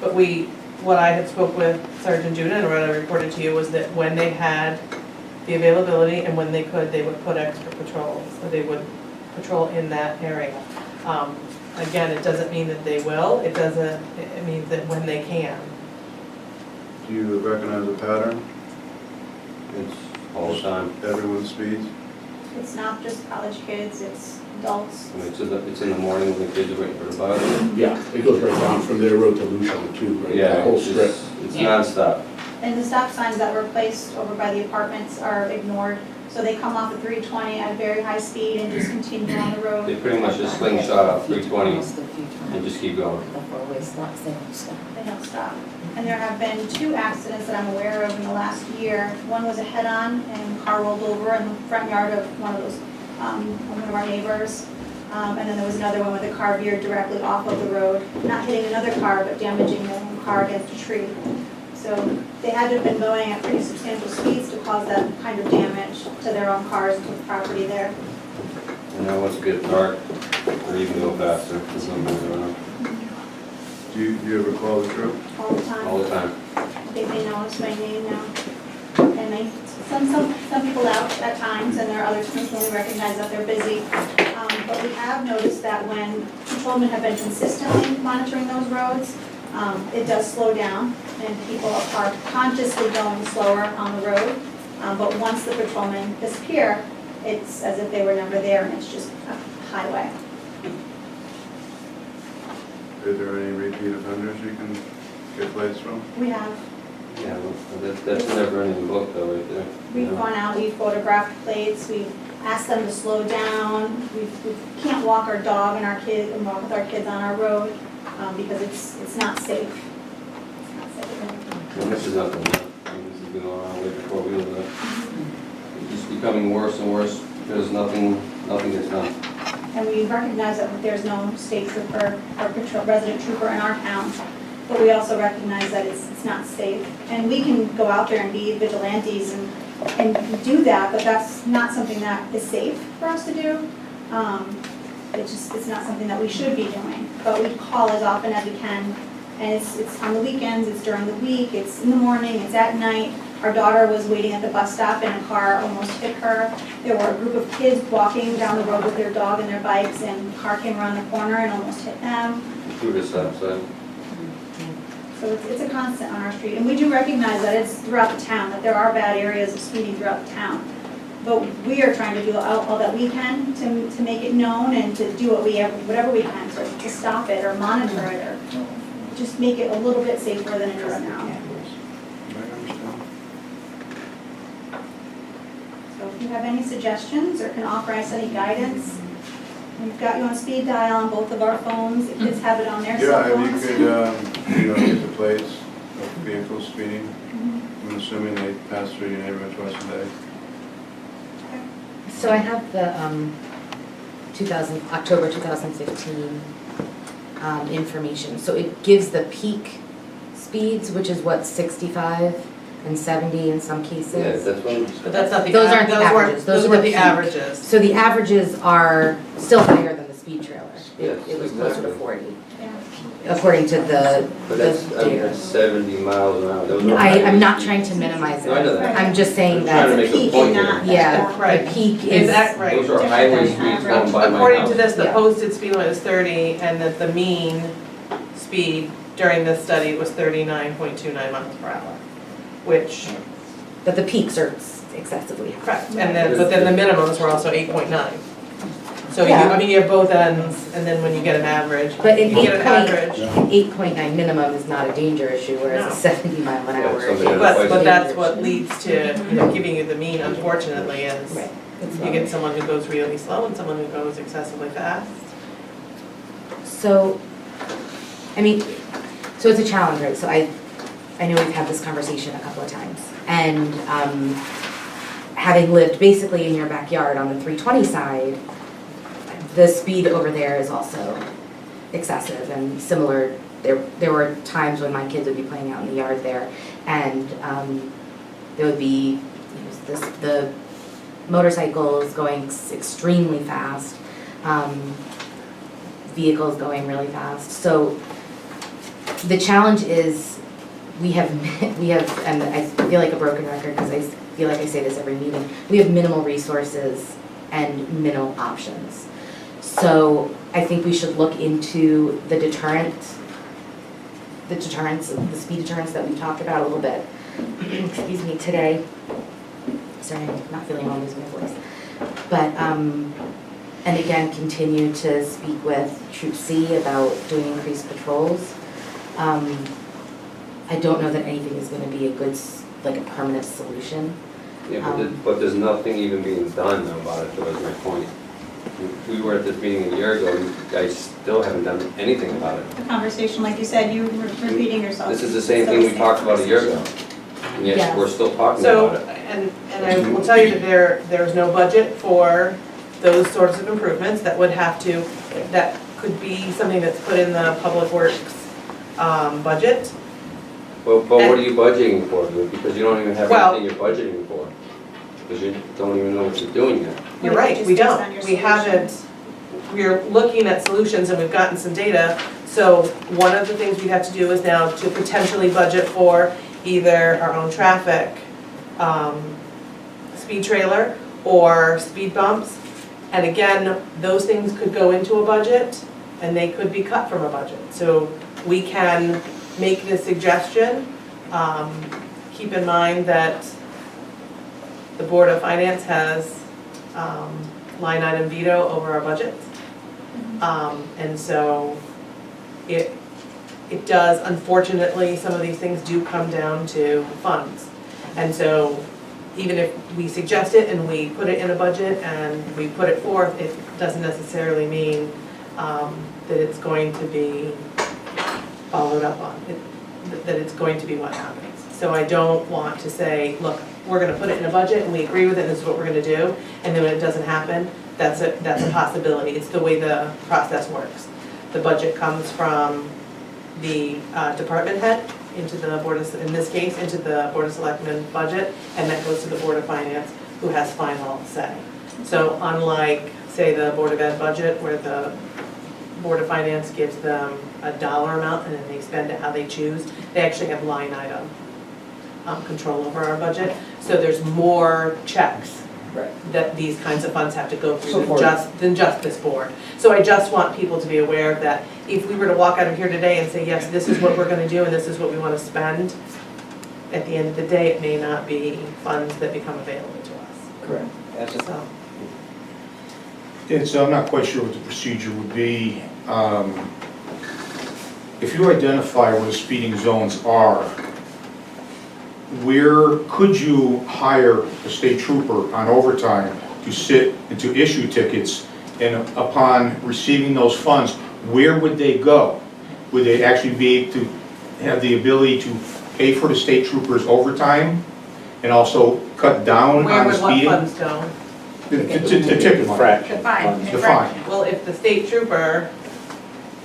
But what I had spoke with Sergeant Judah and what I reported to you was that when they had the availability and when they could, they would put extra patrols, so they would patrol in that area. Again, it doesn't mean that they will, it means that when they can. Do you recognize a pattern? It's all the time. Everyone speeds? It's not just college kids, it's adults. I mean, it's in the morning when the kids are waiting for the bus. Yeah, it goes right down from their road to Lucian too, right? Yeah, That whole it's strip. just- it's nonstop. And the stop signs that were placed over by the apartments are ignored. So they come off at 320 at a very high speed and just continue on the They road. pretty much just slingshot up 320 and just keep going. They don't stop. And there have been 2 accidents that I'm aware of in the last year. One was a head-on and a car rolled over in the front yard of one of our neighbors. And then there was another one where the car veered directly off of the road, not hitting another car, but damaging their own car against a tree. So they had to have been going at pretty substantial speeds to cause that kind of damage to their own cars and to the property there. And then once it gets dark, or even go faster, there's something going on Do you ever call the troop? All the time. all the time. They notice my name now. And they send some people out at times, and there are other times when we recognize that they're busy. But we have noticed that when patrolmen have been consistently monitoring those roads, it does slow down, and people are consciously going slower on the road. But once the patrolmen disappear, it's as if they were never there, and it's just a highway. Are there any repeat offenders you can get plates from? We have. Yeah, well, that's a never-ending book though, right there. We've gone out, we've photographed plates, we've asked them to slow down. We can't walk our dog and our kids, and walk with our kids on our road, because it's not safe. It's not safe. And this is nothing, I mean, this has been going on way before we were there. It's just becoming worse and worse, because nothing gets done. And we recognize that there's no state trooper or resident trooper in our town, but we also recognize that it's not safe. And we can go out there and be vigilantes and do that, but that's not something that is safe for us to do. It's not something that we should be doing, but we call as often as we can. And it's on the weekends, it's during the week, it's in the morning, it's at night. Our daughter was waiting at the bus stop and a car almost hit her. There were a group of kids walking down the road with their dog and their bikes, and a car came around the corner and almost hit them. Through the stop sign. So it's a constant on our street, and we do recognize that it's throughout the town, that there are bad areas of speeding throughout the town. But we are trying to do all that we can to make it known and to do whatever we can to stop it or monitor it or just make it a little bit safer than it is now. So if you have any suggestions or can offer us any guidance, we've got you on speed dial on both of our phones. The kids have it on their cell Yeah, phones. if you could, get the plates of vehicles speeding. I'm assuming they pass through your neighborhood twice a day. So I have the October 2015 information. So it gives the peak speeds, which is what, 65 and 70 in some cases? Yeah, that's one. But that's not the, Those aren't the those weren't- averages. those Those were are the peak. averages. So the averages are still higher than the speed trailer. Yes, It was closer to exactly. 40, Yeah. according to the But that's, data. that's 70 miles an hour. There was no I'm not highway trying speed. to minimize it. No, I know that. I'm just saying I'm trying to that, make a peak point and here. not- yeah, Right. the peak Is is, that right? Those are Different highway than speeds average. going by my According to house. this, the Yeah. posted speed limit is 30, and that the mean speed during this study was 39.29 miles per hour, which, but the peaks are excessively high. correct, and then, but then the minimums were also 8.9. So you, Yeah. I mean, you have both ends, and then when you get an average, But an you get an average. 8.9 minimum is not a danger issue, whereas No. a 70 mile an Yeah, hour. somebody is has But, a but a that's danger what issue. leads to, giving you the mean, unfortunately, is Right. It's you not. get someone who goes really slow and someone who goes excessively fast. So, I mean, so it's a challenge, right? So I know we've had this conversation a couple of times. And having lived basically in your backyard on the 320 side, the speed over there is also excessive and similar. There were times when my kids would be playing out in the yard there, and there would be the motorcycles going extremely fast, vehicles going really fast. So the challenge is we have, and I feel like a broken record because I feel like I say this every meeting, we have minimal resources and minimal options. So I think we should look into the deterrence, the speed deterrence that we talked about a little bit, excuse me, today. Sorry, I'm not feeling well, losing my voice. But, and again, continue to speak with Troop C about doing increased patrols. I don't know that anything is gonna be a good, like a permanent solution. Yeah, but there's nothing even being done about it, that was my point. We were at this meeting a year ago, and you guys still haven't done anything about it. The conversation, like you said, you were repeating yourself. This is the same thing we talked about a year ago, and yet Yes. we're still talking So, about it. and I will tell you that there's no budget for those sorts of improvements that would have to, that could be something that's put in the Public Works budget. But what are you budgeting for? Because you don't even have Well- anything you're budgeting for. Because you don't even know what you're doing yet. You're right, we don't. We haven't, we're looking at solutions and we've gotten some data. So one of the things we have to do is now to potentially budget for either our own traffic, speed trailer, or speed bumps. And again, those things could go into a budget and they could be cut from a budget. So we can make this suggestion. Keep in mind that the Board of Finance has line item veto over our budget. And so it does, unfortunately, some of these things do come down to funds. And so even if we suggest it and we put it in a budget and we put it forth, it doesn't necessarily mean that it's going to be followed up on, that it's going to be what happens. So I don't want to say, look, we're gonna put it in a budget and we agree with it and this is what we're gonna do, and then when it doesn't happen, that's a possibility. It's the way the process works. The budget comes from the department head into the Board of, in this case, into the Board of Selectmen budget, and that goes to the Board of Finance, who has final say. So unlike, say, the Board of Ed budget, where the Board of Finance gives them a dollar amount and then they spend it how they choose, they actually have line item control over our budget. So there's more checks Right. that these kinds of funds have to go So through for- than just this board. So I just want people to be aware of that. If we were to walk out of here today and say, yes, this is what we're gonna do and this is what we wanna spend, at the end of the day, it may not be funds that become available to us. Correct. That's So, And so I'm not quite sure what the procedure would be. If you identify where the speeding zones are, where could you hire a state trooper on overtime to sit and to issue tickets? And upon receiving those funds, where would they go? Would they actually be able to have the ability to pay for the state troopers overtime and also cut down where on the would what speeding? funds go? The ticket money. fraction. The fine. Well, if the state trooper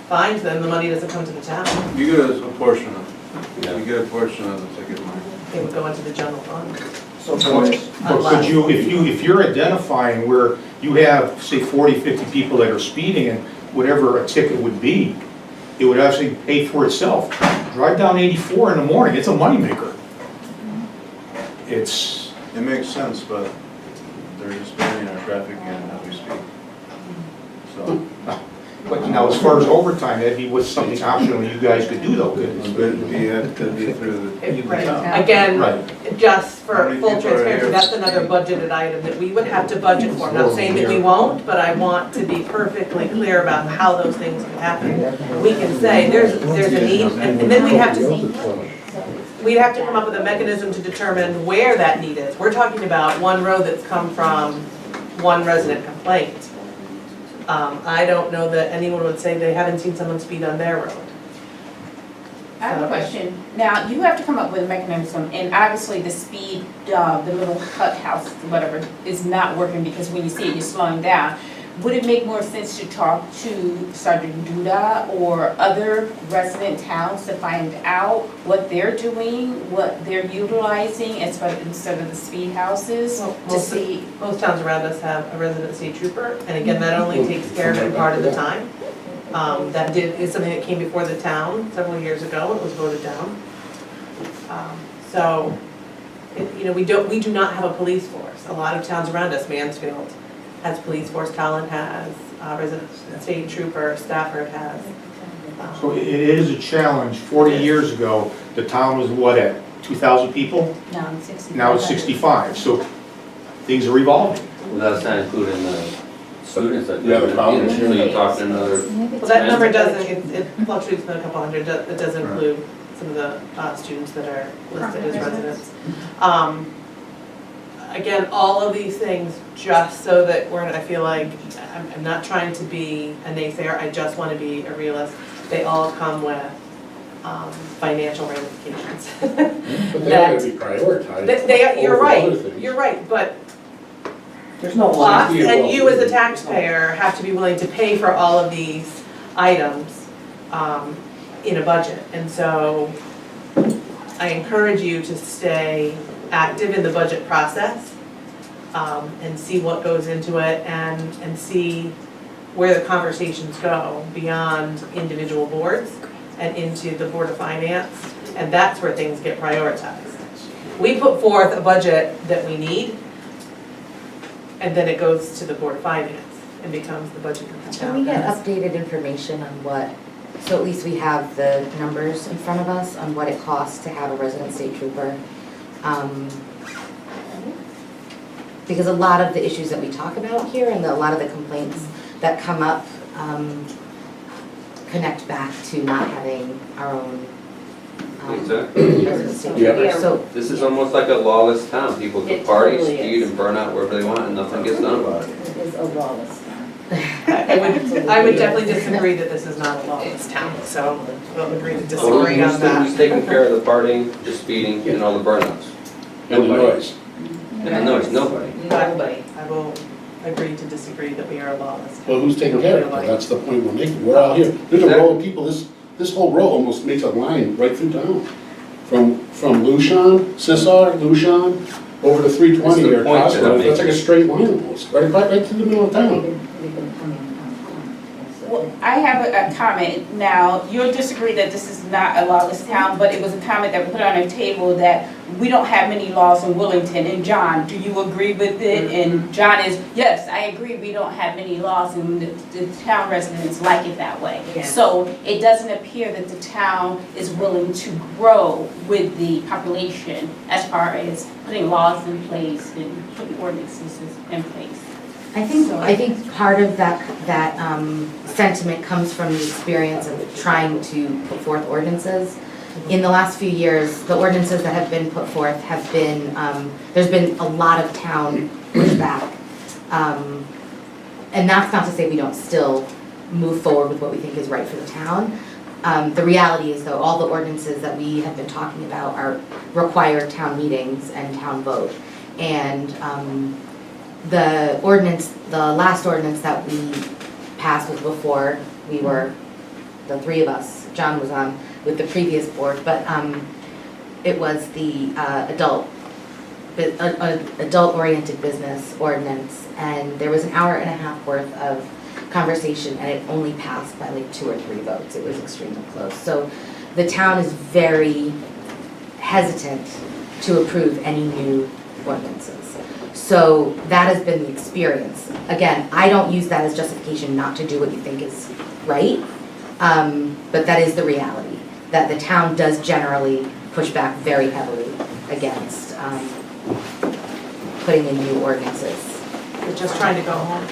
fines them, the money doesn't come to the town. You get a portion of it. You get a portion of the ticket money. It would go into the general fund. But could you, if you're identifying where you have, say, 40, 50 people that are speeding and whatever a ticket would be, it would actually pay for itself. Drive down 84 in the morning, it's a moneymaker. It's, It makes sense, but they're expanding our traffic again as we speak. So, but now as far as overtime, that'd be what's something optional you guys could do though, couldn't it's you? going to be through the. Right. Again, Right. just How for many full people are transparency, here? that's another budgeted item that we would have to budget for. I'm not saying that we won't, but I want to be perfectly clear about how those things can happen. We can say, there's a need, and then we'd have to come up with a mechanism to determine where that need is. We're talking about one road that's come from one resident complaint. I don't know that anyone would say they haven't seen someone speed on their road. I have a question. Now, you have to come up with a mechanism, and obviously the speed, the little hut house, whatever, is not working because when you see it, you're slowing down. Would it make more sense to talk to Sergeant Duda or other resident towns to find out what they're doing, what they're utilizing instead of the speed houses Well, to see? Most towns around us have a resident state trooper, and again, that only takes care of it part of the time. That is something that came before the town several years ago, and it was voted down. So, we do not have a police force. A lot of towns around us, Mansfield has police force, Talon has, resident state trooper, Stafford has. So it is a challenge. 40 years ago, the town was what, at 2,000 people? No, 65. Now it's 65, so things are evolving. Well, that's not including the students that. Yeah, the college. So you're talking another, Well, that number doesn't, it fluctuates in a couple hundred, it does include some of the students that are listed as residents. Again, all of these things, just so that I feel like, I'm not trying to be a naysayer, I just want to be a realist. They all come with financial ramifications. But they have to be prioritized. You're over other right, things. you're right, but There's no us and you as a taxpayer have to be willing to pay for all of these items in a budget. And so I encourage you to stay active in the budget process and see what goes into it and see where the conversations go beyond individual boards and into the Board of Finance. And that's where things get prioritized. We put forth a budget that we need, and then it goes to the Board of Finance and becomes the budget that the Can town we get has. updated information on what, so at least we have the numbers in front of us on what it costs to have a resident state trooper? Because a lot of the issues that we talk about here and a lot of the complaints that come up connect back to not having our own Exactly. resident state Yeah. trooper. So This is almost like a lawless town. People can It party, totally speed, is. and burn out wherever they want, and nothing gets done about it. It is a lawless. I would definitely disagree that this is not a lawless town, so we'll agree to Well, disagree on who's that. taking care of the partying, the speeding, and all the burnouts? And the noise. And the noise, nobody. Nobody. I will agree to disagree that we are a lawless town. Well, who's taking care of it? That's the point we're making. We're out here. There's a row of people, this whole row almost makes a line right through town. From Lucian, Sissar, Lucian, over to 320 That's the or point that I'm Costco. That's like a making. straight line almost, right through the middle of town. We've been coming. Well, I have a comment. Now, you'll disagree that this is not a lawless town, but it was a comment that we put on a table that we don't have many laws in Willington. And John, do you agree with it? And John is, yes, I agree, we don't have many laws and the town residents like it that way. Yeah. So it doesn't appear that the town is willing to grow with the population as far as putting laws in place and putting ordinances in place. I think part of that sentiment comes from the experience of trying to put forth ordinances. In the last few years, the ordinances that have been put forth have been, there's been a lot of town pushback. And that's not to say we don't still move forward with what we think is right for the town. The reality is though, all the ordinances that we have been talking about require town meetings and town vote. And the last ordinance that we passed was before we were, the three of us, John was on with the previous board, but it was the adult-oriented business ordinance, and there was an hour and a half worth of conversation, and it only passed by like 2 or 3 votes. It was extremely close. So the town is very hesitant to approve any new ordinances. So that has been the experience. Again, I don't use that as justification not to do what you think is right, but that is the reality, that the town does generally push back very heavily against putting in new ordinances. We're just trying to go home.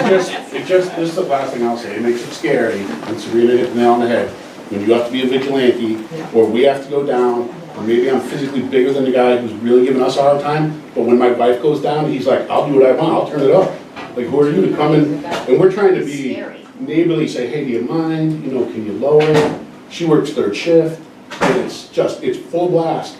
This is the last thing I'll say, it makes it scary, and Sabrina hit the nail on the head. When you have to be a vigilante, or we have to go down, or maybe I'm physically bigger than the guy who's really giving us a hard time, but when my wife goes down, he's like, I'll do what I want, I'll turn it up. Like, who are you to come in? And we're trying to be neighborly, say, hey, do you mind, can you lower it? She works 3rd shift, and it's full blast,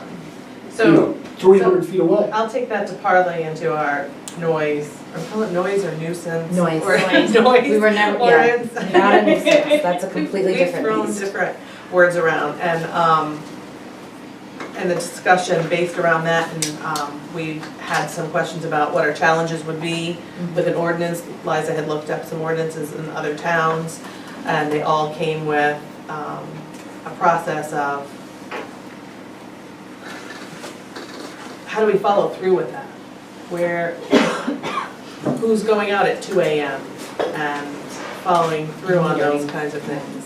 So 300 feet away. I'll take that to parlay into our noise, or call it noise or nuisance. Noise. Or Noise. noise. We were never, ordinance. not a nuisance, that's a completely different We've thrown beast. different words around, and the discussion based around that, and we had some questions about what our challenges would be with an ordinance. Liza had looked up some ordinances in other towns, and they all came with a process of how do we follow through with that? Who's going out at 2 a.m. and following through on those kinds of things?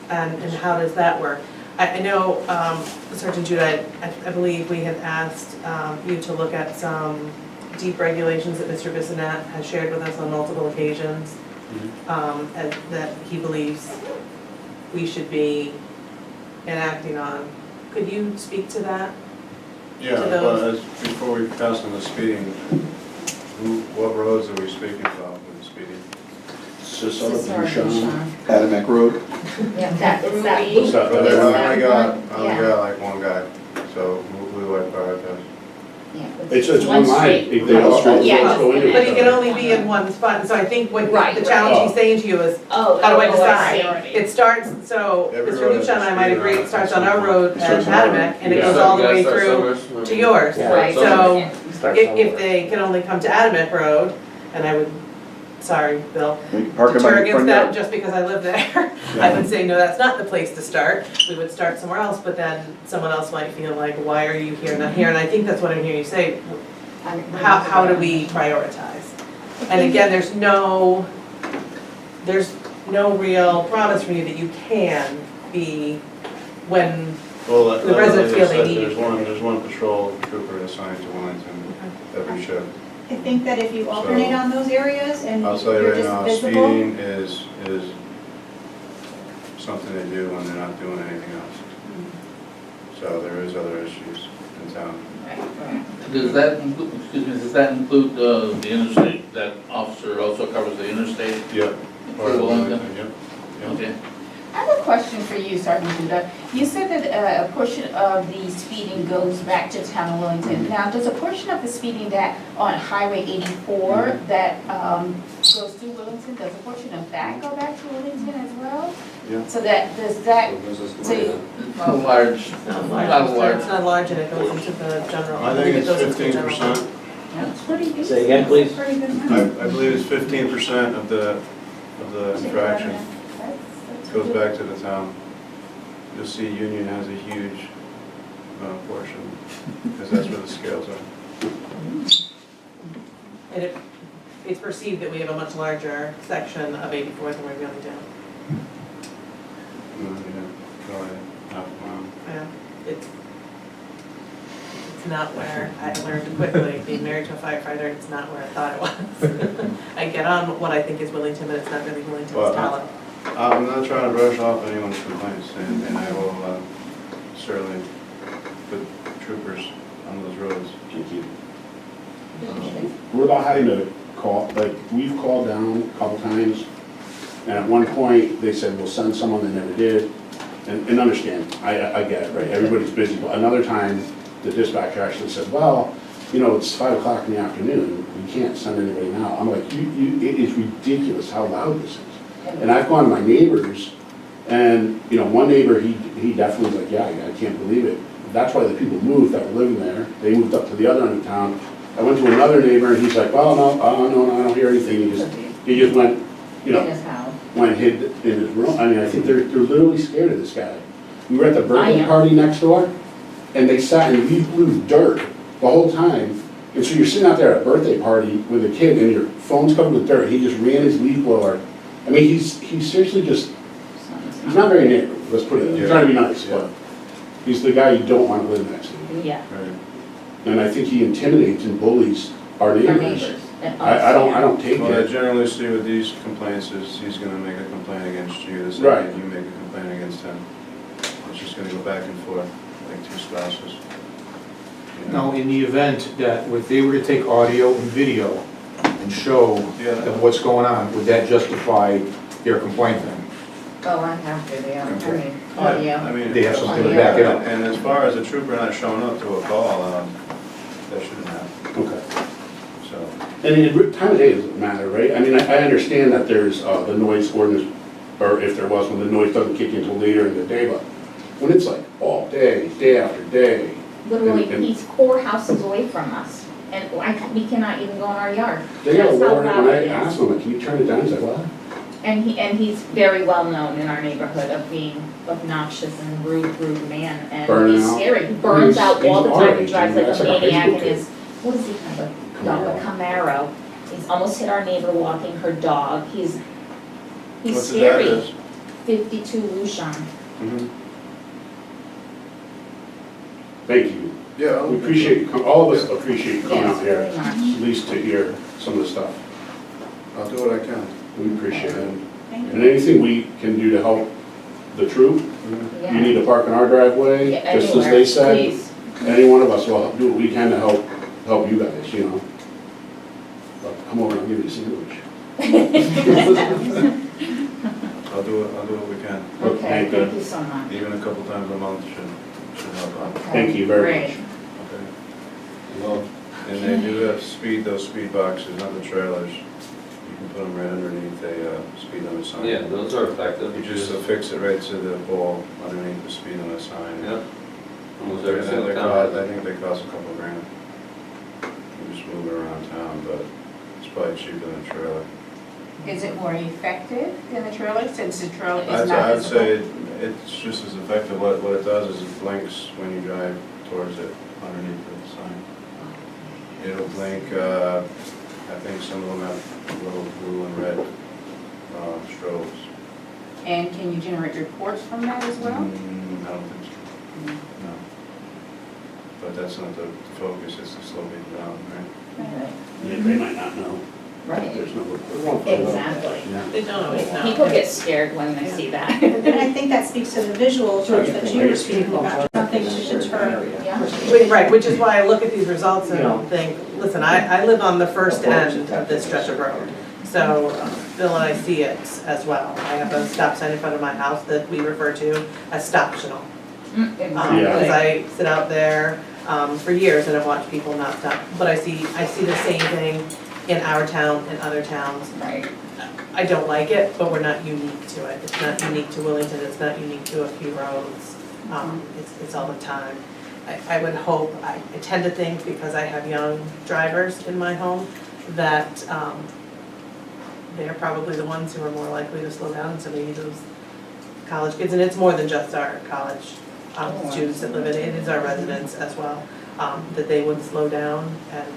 And how does that work? I know, Sergeant Judah, I believe we had asked you to look at some deep regulations that Mr. Bissonette has shared with us on multiple occasions, and that he believes we should be enacting on. Could you speak to that? Yeah, To those- but before we pass on the speeding, what roads are we speaking about with the speeding? Adamek Road. Yeah, that, it's that Ruby. loop. But It's I only that got, one. I only Yeah. got like one guy, so we like prioritize. Yeah, It's one line. straight. They all straight. Yeah. Go in. But he can only be in one spot, and so I think what Right, the right. challenge he's saying to you is, Oh, how do I oh, decide? see. It starts, so Every Mr. road has Lucian and I might a agree, speed it starts limit. on our road at Starts on our road. Adamek, and it Yeah. goes all the You way gotta start through somewhere. to yours. Yeah. Right. So, Start if somewhere. they can only come to Adamek Road, and I would, sorry, Bill, You can park it by deter the against front that yard. just because I live there, I would say, no, that's not the place to start. We would start somewhere else, but then someone else might feel like, why are you here, not here? And I think that's what I'm hearing you say, how do we prioritize? And again, there's no real promise for you that you can be when, Well, The residents like I feel they said, need you. there's one patrol trooper assigned to Wellington every shift. I think that if you alternate on those areas and I'll tell you you're right just now, visible. speeding is something they do when they're not doing anything else. So there is other issues in town. Does that include the interstate? That officer also covers the interstate? Yep. For Wellington? Yep. Yep. Okay. I have a question for you, Sergeant Judah. You said that a portion of the speeding goes back to town of Wellington. Now, does a portion of the speeding that on Highway 84 that goes through Wellington, does a portion of that go back to Wellington as well? Yeah. So that, does that, so you, It's not a large, it's not not a large. it's not large and it goes into the general. I think it it's goes into the general. 15%. that's pretty good. Say again, please. Pretty good I number. believe it's 15% of the of the infraction goes back to the town. You'll see Union has a huge portion, because that's where the scales are. And it's perceived that we have a much larger section of 84th than we really do. Probably half a mile. Yeah, it's not where I learned quickly, being married to a firefighter, it's not where I thought it was. I get on what I think is Willington, but it's not really Willington's Well, talent. I'm not trying to brush off anyone's complaints, and I will certainly put troopers on those roads. Thank you. We're about having to call, like, we've called down a couple times, and at one point, they said, we'll send someone, they never did. And understand, I get it, right, everybody's busy, but another time, the dispatcher actually said, well, you know, it's 5 o'clock in the afternoon, we can't send anybody now. I'm like, it is ridiculous how loud this is. And I've gone to my neighbors, and, you know, one neighbor, he definitely was like, yeah, I can't believe it. That's why the people moved that were living there, they moved up to the other end of town. I went to another neighbor, and he's like, well, no, I don't hear anything, he just went, you know, went hid in his room. I mean, I think they're literally scared of this guy. We were at the birthday party next door, and they sat and we blew dirt the whole time. And so you're sitting out there at a birthday party with a kid, and your phone's covered with dirt. He just ran his leaf blower. I mean, he's seriously just, he's not very neighborly, let's put it, he's trying to be nice, but he's the guy you don't want to live next to. Yeah. Right. And I think he intimidates and bullies our neighbors. I don't take What I it. generally see with these complaints is he's gonna make a complaint against you, the Right. second you make a complaint against him. It's just gonna go back and forth, like two spouses. You know? Now, in the event that if they were to take audio and video and show Yeah. them what's going on, would that justify their complaint then? Oh, I have to, they are, I Okay. mean, I audio. mean, They have something to back it up. And as far as a trooper not showing up to a call, that shouldn't happen, Okay. so. And in time of day doesn't matter, right? I mean, I understand that there's the noise ordinance, or if there was, when the noise doesn't kick in until later in the day, but when it's like all day, day after day. Literally, and- he's 4 houses away from us, and we cannot even go in our yard. They gotta That's how lower it, loud when I it is. asked him, like, can you turn it down? He's like, what? And he's very well known in our neighborhood of being obnoxious and rude man, and Burning he's out. scary. He burns out all the He's time, our he age, drives and like that's a like a maniac Facebook in kid. his, what is he have, a dog, a Camaro. He's almost hit our neighbor walking her dog, he's What's his scary. address? 52 Lucian. Mhm. Thank you. Yeah. We appreciate, all of us appreciate you coming Yes, out here, very much. at least to hear some of the stuff. I'll do what I can. We appreciate it. Thank And you. anything we can do to help the troop, Yeah. you need to park in our driveway, Yeah, just as anywhere, they said. please. Any one of us will do what we can to help you guys, you know. But come over and I'll give you a sandwich. I'll do what we can. Okay, Thank you. thank you so much. Even a couple times a month should help out. Okay, Thank you very great. much. Okay. Well, and they do have those speed boxes, not the trailers. You can put them right underneath a speed limit sign. Yeah, those are effective. You just affix it right to the pole underneath the speed limit sign. Yeah. Almost They're- every single they town cost- has I it. think they cost a couple grand. You just move it around town, but it's probably cheaper than a trailer. Is it more effective than the trailer, since the trailer is I'd not I'd say visible? it's just as effective. What it does is it blinks when you drive towards it underneath the sign. It'll blink, I think some of them have little blue and red strobes. And can you generate reports from that as well? I don't think so, no. But that's not the focus, it's to slow people down, right? Yeah, they might not know. Right. There's no. Exactly. Yeah. They don't always know. People get scared when they see that. And I think that speaks to the visual approach that you were speaking about, something to deter. Yeah. Right, which is why I look at these results and think, listen, I live on the first end of this stretch of road. So Bill and I see it as well. I have a stop sign in front of my house that we refer to as stoptional. Because I sit out there for years and I've watched people not stop. But I see the same thing in our town and other towns. Right. I don't like it, but we're not unique to it. It's not unique to Willington, it's not unique to a few roads. It's all the time. I would hope, I tend to think, because I have young drivers in my home, that they're probably the ones who are more likely to slow down, so maybe those college kids, and it's more than just our college students that live in it, it is our residents as well, that they would slow down, and,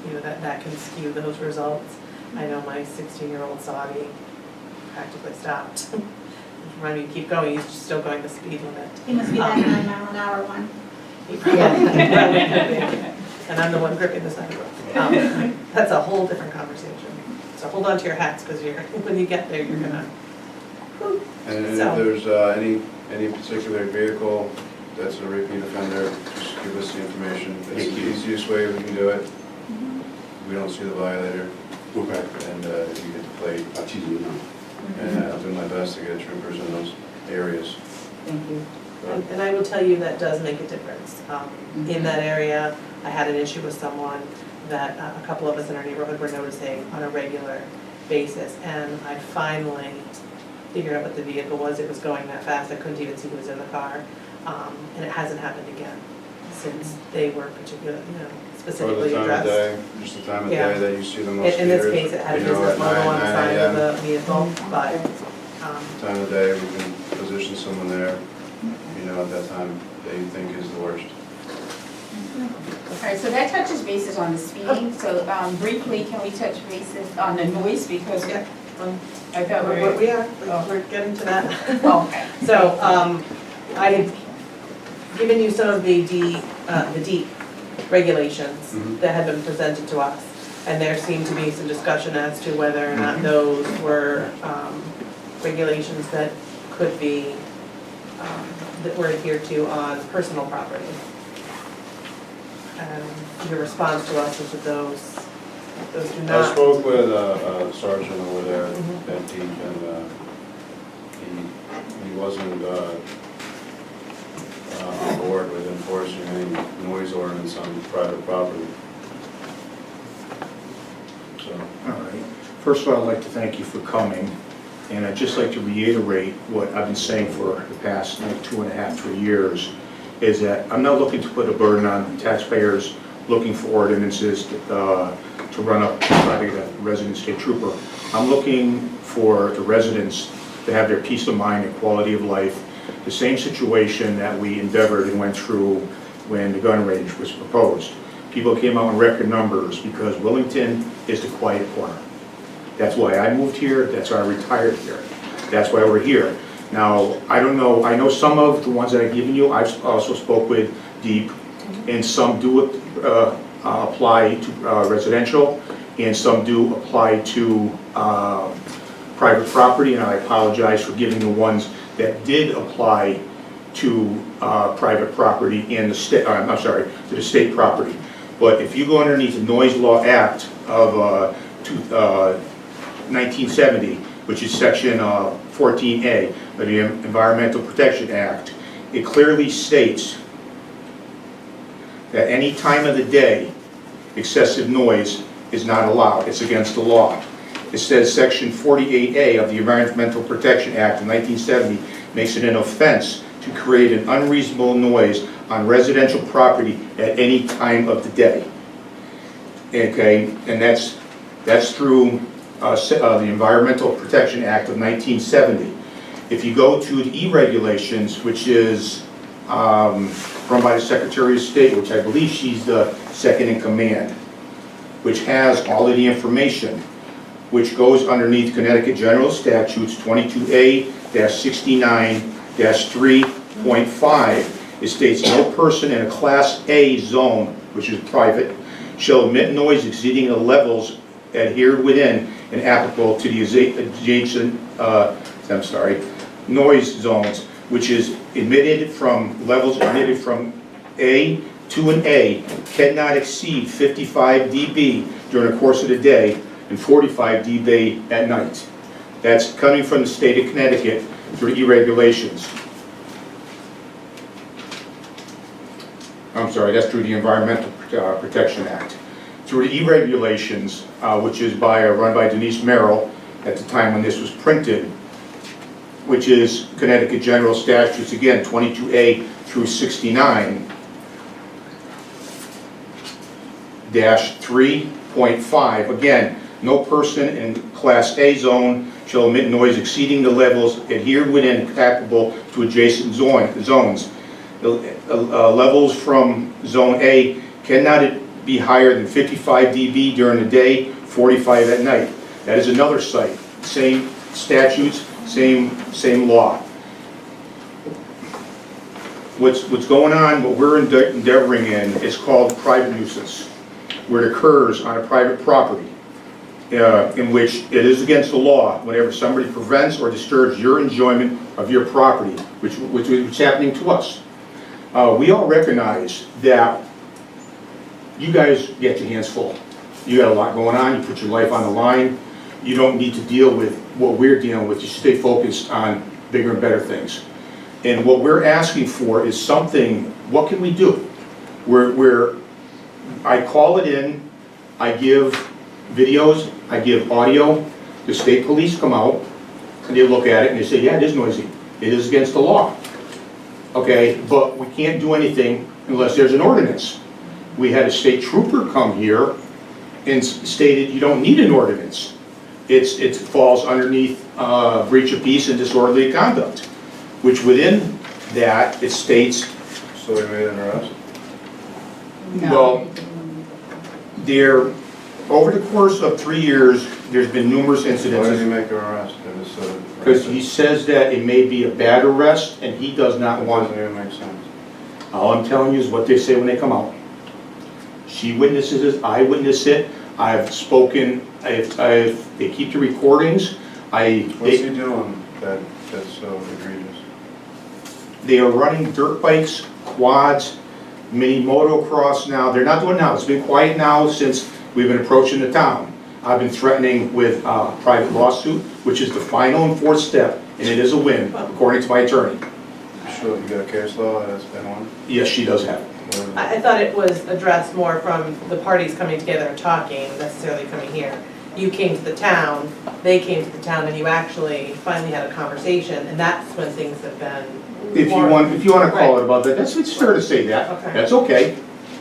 you know, that can skew those results. I know my 16-year-old Saudi practically stopped. Remind me to keep going, he's still going the speed limit. He must be that 9-mile-an-hour one. He probably could be. And I'm the one gripping the side of the road. That's a whole different conversation. So hold on to your hats, because when you get there, you're gonna. And if So- there's any particular vehicle that's a repeat offender, just give us the information. It's the easiest way we can do it. We don't see the violator, Okay. and you get the plate. I'll tease you now. And I'll do my best to get troopers in those areas. Thank you. And I will tell you, that does make a difference. In that area, I had an issue with someone that a couple of us in our neighborhood were noticing on a regular basis. And I finally figured out what the vehicle was. It was going that fast, I couldn't even see who was in the car. And it hasn't happened again since they were particularly, you know, Or specifically the time of addressed. day, just the time of Yeah. day that you see the most In this speeders. case, it had a You know, business at logo on the 9 side a.m. of the vehicle, but, Time of day, we can position someone there, you know, at that time that you think is the worst. All right, so that touches bases on the speeding, so briefly, can we touch bases on the noise, because Yeah. I thought we were. we're getting to that. Okay. So, I had given you some of the deep regulations that had been presented to us. And there seemed to be some discussion as to whether or not those were regulations that could be, that were adhered to on personal property. And your response to us was that those do I not. spoke with a sergeant over there at Deep, and he wasn't on board with enforcing any noise ordinance on private property. So, All right. First of all, I'd like to thank you for coming, and I'd just like to reiterate what I've been saying for the past 2.5, 3 years, is that I'm not looking to put a burden on taxpayers looking for ordinances to run up, try to get a resident state trooper. I'm looking for the residents to have their peace of mind and quality of life. The same situation that we endeavored and went through when the gun range was proposed. People came out in record numbers because Willington is the quiet corner. That's why I moved here, that's why I retired here, that's why we're here. Now, I don't know, I know some of the ones that I've given you, I've also spoke with Deep, and some do apply to residential, and some do apply to private property, and I apologize for giving the ones that did apply to private property and the state, I'm sorry, to the state property. But if you go underneath the Noise Law Act of 1970, which is section 14A of the Environmental Protection Act, it clearly states that any time of the day excessive noise is not allowed. It's against the law. It says section 48A of the Environmental Protection Act of 1970 makes it an offense to create an unreasonable noise on residential property at any time of the day. Okay, and that's through the Environmental Protection Act of 1970. If you go to the E-regulations, which is run by the Secretary of State, which I believe she's the second in command, which has all of the information, which goes underneath Connecticut General Statutes 22A-69-3.5. It states no person in a Class A zone, which is private, shall emit noise exceeding the levels adhered within and applicable to the adjacent, noise zones, which is emitted from, levels emitted from A to an A, cannot exceed 55 dB during the course of the day and 45 dB at night. That's coming from the state of Connecticut through E-regulations. I'm sorry, that's through the Environmental Protection Act. Through the E-regulations, which is run by Denise Merrill at the time when this was printed, which is Connecticut General Statutes, again, 22A through 69-3.5. Again, no person in Class A zone shall emit noise exceeding the levels adhered within and applicable to adjacent zones. Levels from Zone A cannot be higher than 55 dB during the day, 45 at night. That is another site, same statutes, same law. What's going on, what we're endeavoring in is called private nuisance, where it occurs on a private property, in which it is against the law whenever somebody prevents or disturbs your enjoyment of your property, which is happening to us. We all recognize that you guys get your hands full. You got a lot going on, you put your life on the line. You don't need to deal with what we're dealing with, just stay focused on bigger and better things. And what we're asking for is something, what can we do? Where I call it in, I give videos, I give audio, the state police come out, and they look at it and they say, yeah, it is noisy. It is against the law. Okay, but we can't do anything unless there's an ordinance. We had a state trooper come here and stated you don't need an ordinance. It falls underneath breach of peace and disorderly conduct, which within that it states. So they made an arrest? Well, over the course of 3 years, there's been numerous incidents. Why did he make an arrest? Because he says that it may be a bad arrest, and he does not want. Doesn't even make sense. All I'm telling you is what they say when they come out. She witnesses it, I witness it, I've spoken, they keep the recordings. What's he doing that's so egregious? They are running dirt bikes, quads, mini motocross now. They're not doing it now, it's been quiet now since we've been approaching the town. I've been threatening with a private lawsuit, which is the final and fourth step, and it is a win, according to my attorney. Sure, you got a case law that's been on? Yes, she does have it. I thought it was addressed more from the parties coming together and talking, necessarily coming here. You came to the town, they came to the town, and you actually finally had a conversation, and that's when things have been. If you want to call it about that, it's fair to say that. Okay. That's okay.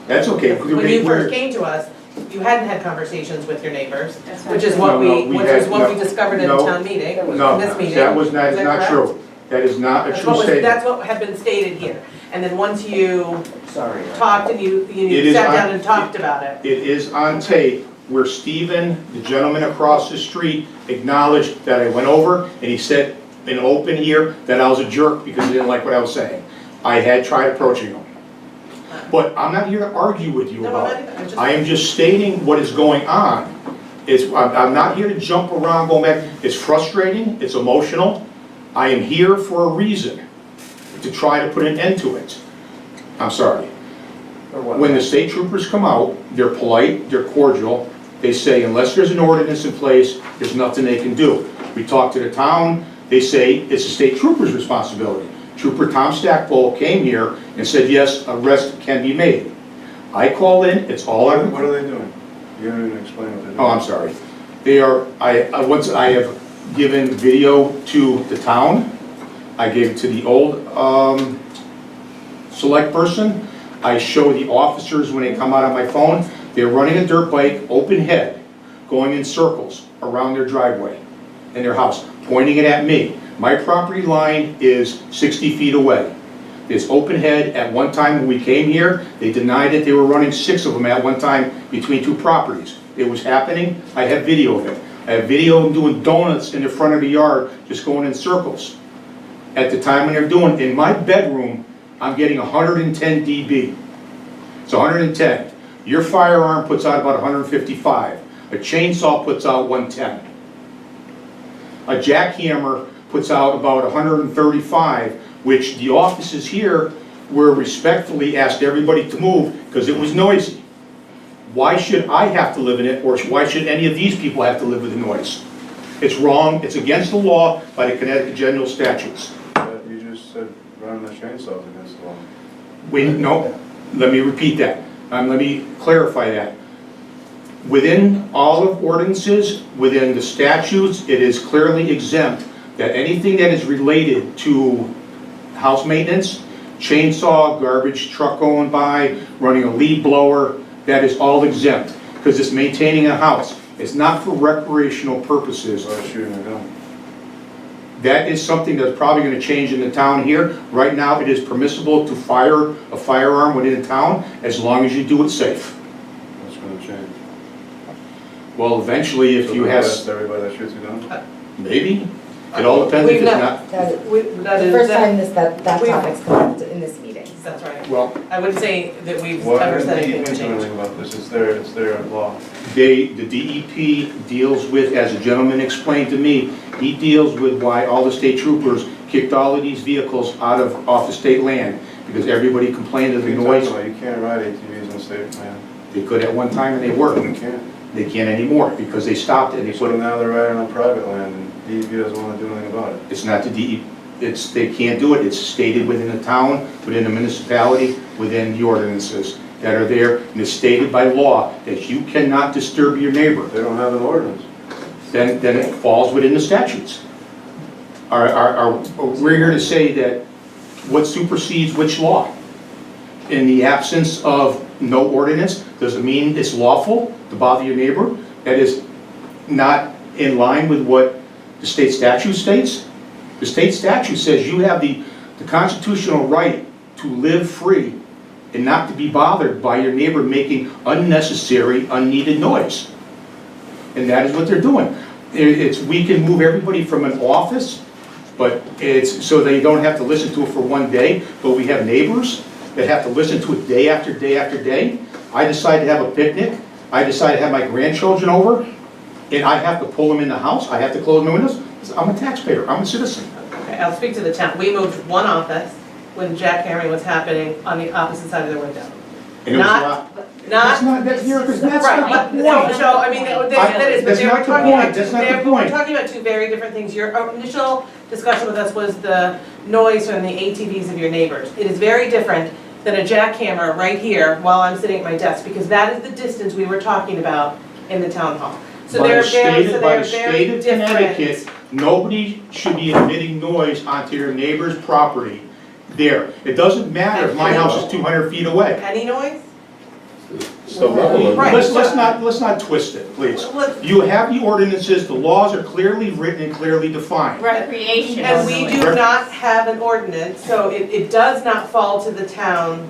That's okay. When you first came to us, you hadn't had conversations with your neighbors, which is what No, we discovered in the town meeting, in this meeting. That was not, Is that not correct? true. That is not a That's true what was- statement. That's what had been stated here. And then once you talked and you It is sat on- down and talked about it. It is on tape where Stephen, the gentleman across the street, acknowledged that I went over, and he said in open here that I was a jerk because he didn't like what I was saying. I had tried approaching him. But I'm not here to argue with you No, about I'm it. not either. I am just stating what is going on. I'm not here to jump around, going back. It's frustrating, it's emotional. I am here for a reason, to try to put an end to it. I'm sorry. When the state troopers come out, they're polite, they're cordial. They say unless there's an ordinance in place, there's nothing they can do. We talk to the town, they say it's the state trooper's responsibility. Trooper Tom Stackpole came here and said, yes, arrest can be made. I called in, it's all I. What are they doing? You didn't even explain what they're doing. Oh, I'm sorry. They are, once I have given video to the town, I gave it to the old select person. I show the officers when they come out on my phone. They're running a dirt bike, open head, going in circles around their driveway and their house, pointing it at me. My property line is 60 feet away. This open head, at one time when we came here, they denied it. They were running 6 of them at one time between 2 properties. It was happening. I have video of it. I have video of them doing donuts in the front of the yard, just going in circles. At the time when they're doing, in my bedroom, I'm getting 110 dB. It's 110. Your firearm puts out about 155. A chainsaw puts out 110. A jackhammer puts out about 135, which the offices here were respectfully asked everybody to move because it was noisy. Why should I have to live in it, or why should any of these people have to live with the noise? It's wrong, it's against the law by the Connecticut General Statutes. But you just said running the chainsaws against the law. No, let me repeat that. Let me clarify that. Within all of ordinances, within the statutes, it is clearly exempt that anything that is related to house maintenance, chainsaw, garbage truck going by, running a leaf blower, that is all exempt, because it's maintaining a house. It's not for recreational purposes. Or shooting a gun. That is something that's probably gonna change in the town here. Right now, it is permissible to fire a firearm within a town as long as you do it safe. That's gonna change. Well, eventually, if So you then have, arrest everybody that shoots a gun? maybe, it all depends if We've it's not- not, That- That The is, first time that we- topic's come up in this meeting. that's right. well, I wouldn't say that we've Why ever didn't said the anything DEP to do change. anything about this? It's their law. the DEP deals with, as a gentleman explained to me, he deals with why all the state troopers kicked all of these vehicles off the state land, because everybody complained of the noise. You can't ride ATVs in the state, man. They could at one time and they were. You can't. They can't anymore because they stopped it and they So put it, now they're riding on private land and DEP doesn't want to do anything about it. it's not the DEP, they can't do it, it's stated within the town, within the municipality, within the ordinances that are there, and it's stated by law that you cannot disturb your neighbor. They don't have an ordinance. Then it falls within the statutes. We're here to say that what supersedes which law? In the absence of no ordinance, does it mean it's lawful to bother your neighbor? That is not in line with what the state statute states? The state statute says you have the constitutional right to live free and not to be bothered by your neighbor making unnecessary, unneeded noise. And that is what they're doing. We can move everybody from an office, but it's so they don't have to listen to it for one day, but we have neighbors that have to listen to it day after day after day. I decide to have a picnic, I decide to have my grandchildren over, and I have to pull them in the house, I have to close my windows. I'm a taxpayer, I'm a citizen. Okay, I'll speak to the town. We moved one office when jackhammering was happening on the opposite side of the window. And it was Not- That's not, that's not the Right, but, point. so, I mean, that is, but That's they not were the talking point. about, That's not the we're point. talking about two very different things. Your initial discussion with us was the noise from the ATVs of your neighbors. It is very different than a jackhammer right here while I'm sitting at my desk, because that is the distance we were talking about in the town hall. So By they're the very, state, so by they're the very state of Connecticut, different. nobody should be emitting noise onto your neighbor's property there. It doesn't matter if my house is 200 feet away. Any noise? So level Right. Let's not twist it, please. You have the ordinances, the laws are clearly written and clearly defined. Recreational And we noise. do not have an ordinance, so it does not fall to the town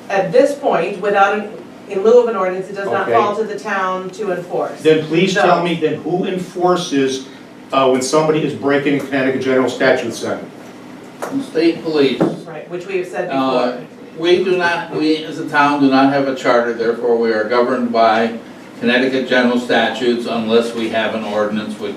at this point, in lieu of an ordinance, it does not Okay. fall to the town to enforce. Then please No. tell me then who enforces when somebody is breaking Connecticut general statutes then? State police. Right, which we have said Uh, before. we as a town do not have a charter, therefore we are governed by Connecticut general statutes unless we have an ordinance which,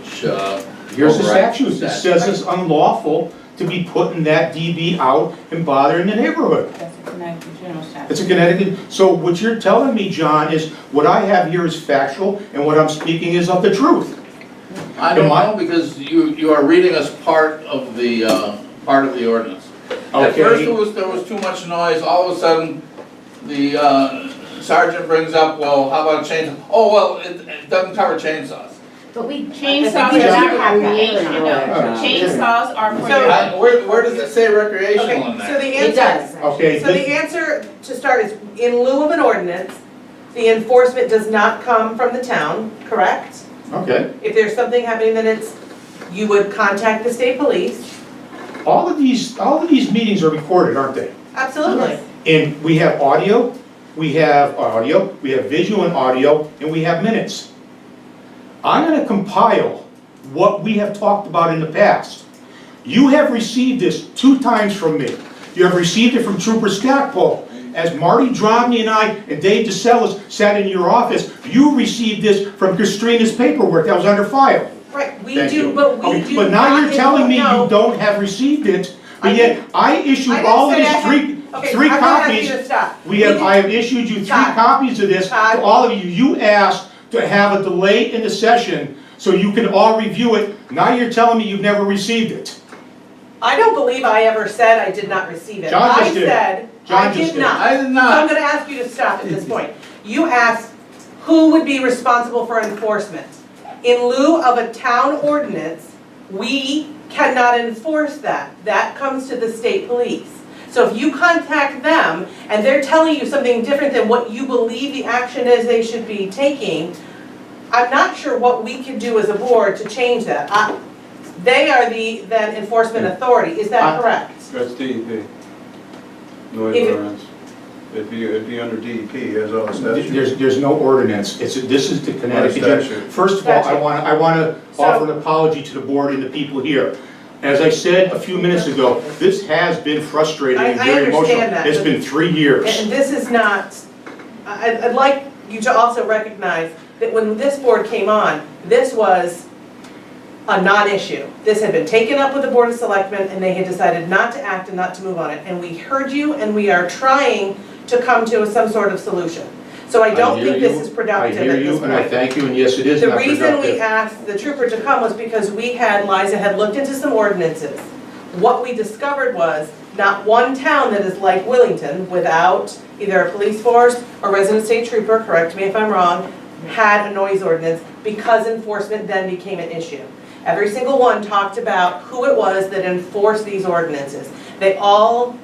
Here's the overrides statute that says it's unlawful to be putting that DB out and bothering the neighborhood. That's a Connecticut general statute. It's a Connecticut, so what you're telling me, John, is what I have here is factual and what I'm speaking is of the truth. I don't know, because you are reading us part of the ordinance. At first Okay. there was too much noise, all of a sudden, the sergeant brings up, well, how about a chainsaw? Oh, well, it doesn't cover chainsaws. But we, Chainsaws I are think not we recreational. have Chainsaws are for So- your. Where does it say recreational Okay, in so there? the it answer, does. Okay, so the answer to start is, in lieu of an ordinance, the enforcement does not come from the town, correct? okay. If there's something happening, then you would contact the state police. All of these meetings are recorded, aren't they? Absolutely. And we have audio, we have visual and audio, and we have minutes. I'm gonna compile what we have talked about in the past. You have received this 2 times from me. You have received it from Trooper Stackpole. As Marty Drobny and I and Dave DeSellis sat in your office, you received this from Christina's paperwork that was under file. Right, we Thank do, you. but we Okay, do but now not you're telling me no. you don't have received it, I but yet I issued I all of didn't these say I had- Okay, three I'm gonna ask copies. you to stop. I have issued you 3 Todd. copies of this Todd. to all of you. You asked to have a delay in the session so you can all review it. Now you're telling me you've never received it. I don't believe I ever said I did not receive it. John just did. I said, John I just did did. not. I did So I'm not. gonna ask you to stop at this point. You asked who would be responsible for enforcement. In lieu of a town ordinance, we cannot enforce that. That comes to the state police. So if you contact them and they're telling you something different than what you believe the action is they should be taking, I'm not sure what we can do as a board to change that. They are the then enforcement authority, is that correct? That's DEP. Noise If it- ordinance. It'd be under DEP, as all the statutes. There's no ordinance. This is the Connecticut. Statute. First of all, I Statute. want to So- offer an apology to the board and the people here. As I said a few minutes ago, this has been frustrating and I very emotional. understand that, It's but- been 3 years. And this is not, I'd like you to also recognize that when this board came on, this was a non-issue. This had been taken up with the Board of Selectmen, and they had decided not to act and not to move on it. And we heard you, and we are trying to come to some sort of solution. So I don't hear think this you. is productive at I hear this you, and I point. thank you, and yes, it is The not reason we productive. asked the trooper to come was because Liza had looked into some ordinances. What we discovered was not one town that is like Willington without either a police force or resident state trooper, correct me if I'm wrong, had a noise ordinance because enforcement then became an issue. Every single one talked about who it was that enforced these ordinances. They all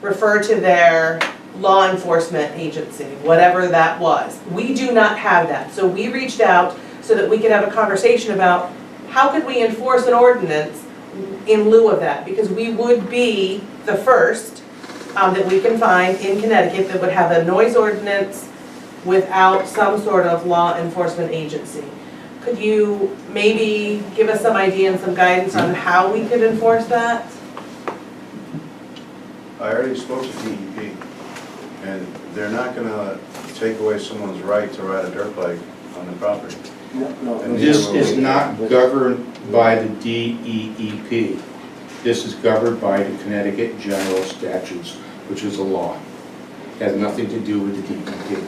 refer to their law enforcement agency, whatever that was. We do not have that. So we reached out so that we could have a conversation about how could we enforce an ordinance in lieu of that? Because we would be the first that we can find in Connecticut that would have a noise ordinance without some sort of law enforcement agency. Could you maybe give us some idea and some guidance on how we could enforce that? I already spoke to DEP, and they're not gonna take away someone's right to ride a dirt bike on the property. And This neither is will we. not governed by the DEEP. This is governed by the Connecticut General Statutes, which is a law. Has nothing to do with the DEP.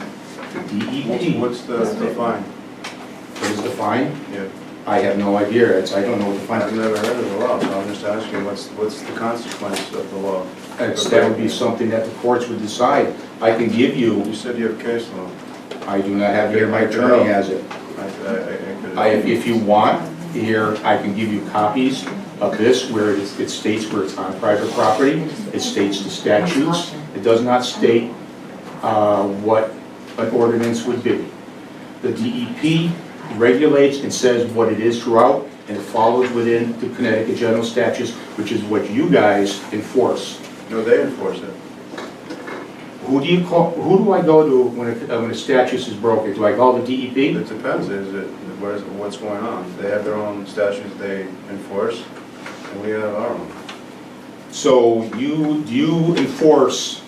The DEP, What's the fine? what is the fine? Yeah, I have no idea. I don't know what the fine I've is. never heard of the law, so I'm just asking, what's the consequence of the law? That would be something that the courts would decide. I can give you, You said you have case law. I do not have it here, my attorney has it. If you want, here, I can give you copies of this where it states where it's on private property. It states the statutes. It does not state what an ordinance would be. The DEP regulates and says what it is throughout, and it follows within the Connecticut General Statutes, which is what you guys enforce. No, they enforce it. Who do I go to when a statute is broken? Do I call the DEP? It depends, what's going on? They have their own statutes they enforce, and we have our own. So do you enforce,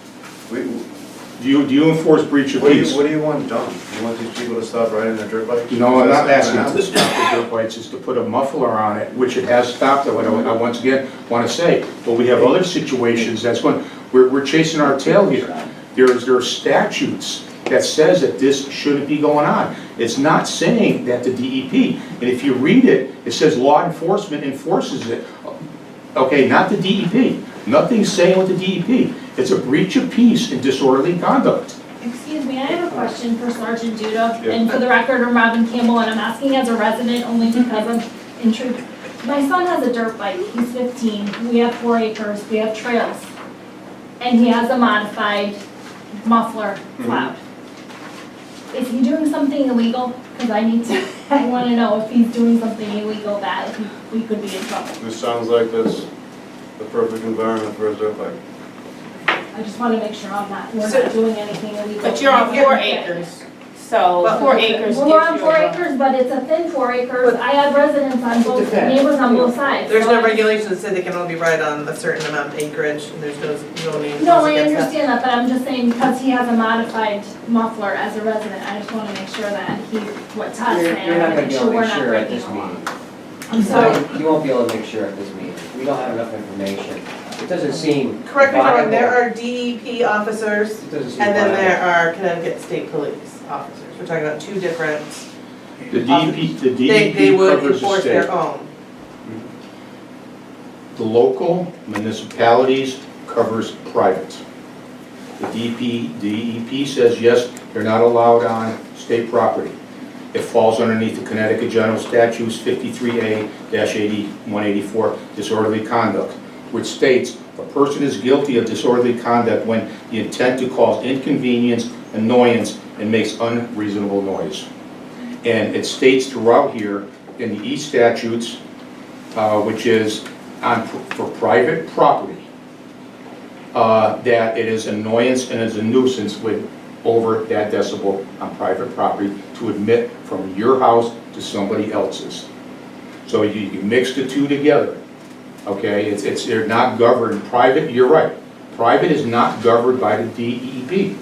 We, do you enforce breach of peace? what do you want done? You want these people to stop riding their dirt bikes? No, I'm not That's asking gonna to stop the dirt bikes, it's to put a muffler on it, which it has stopped, I once again want to say. But we have other situations that's going, we're chasing our tail here. There are statutes that says that this shouldn't be going on. It's not saying that the DEP, and if you read it, it says law enforcement enforces it. Okay, not the DEP. Nothing's saying with the DEP. It's a breach of peace and disorderly conduct. Excuse me, I have a question for Sergeant Duda, Yeah. and for the record, I'm Robin Campbell, and I'm asking as a resident only because I'm intrigued. My son has a dirt bike, he's 15, we have 4 acres, we have trails, and he has a modified muffler cloud. Is he doing something illegal? Because I want to know if he's doing something illegal that we could be in trouble. This sounds like that's the perfect environment for a dirt bike. I just want to make sure we're So- not doing anything illegal. But you're on 4 acres, so Well, 4 acres gives you. We're on 4 a- acres, but it's a thin 4 acres. I have residents on both, neighbors on both sides. There's so no I- regulations that say they can only be right on a certain amount of acreage, and there's no zoning No, laws I against that. understand that, but I'm just saying because he has a modified muffler as a resident, I just want to make sure that what Todd's saying, You're I not want to gonna make be sure able to we're make not sure at breaking this the law. meeting. I'm sorry. You won't be able to make sure at this meeting. We don't have enough information. It doesn't seem Correct me if I'm wrong, there viable. are DEP officers, It doesn't seem and then viable. there are Connecticut State Police officers. We're talking about two different, The DEP they would covers the enforce state. their own. The local municipalities covers private. The DEP says, yes, they're not allowed on state property. It falls underneath the Connecticut General Statutes 53A-184, disorderly conduct, which states a person is guilty of disorderly conduct when the intent to cause inconvenience, annoyance, and makes unreasonable noise. And it states throughout here in the statutes, which is for private property, that it is annoyance and is a nuisance with over that decibel on private property to emit from your house to somebody else's. So you mix the two together, okay? They're not governed, private, you're right. Private is not governed by the DEP,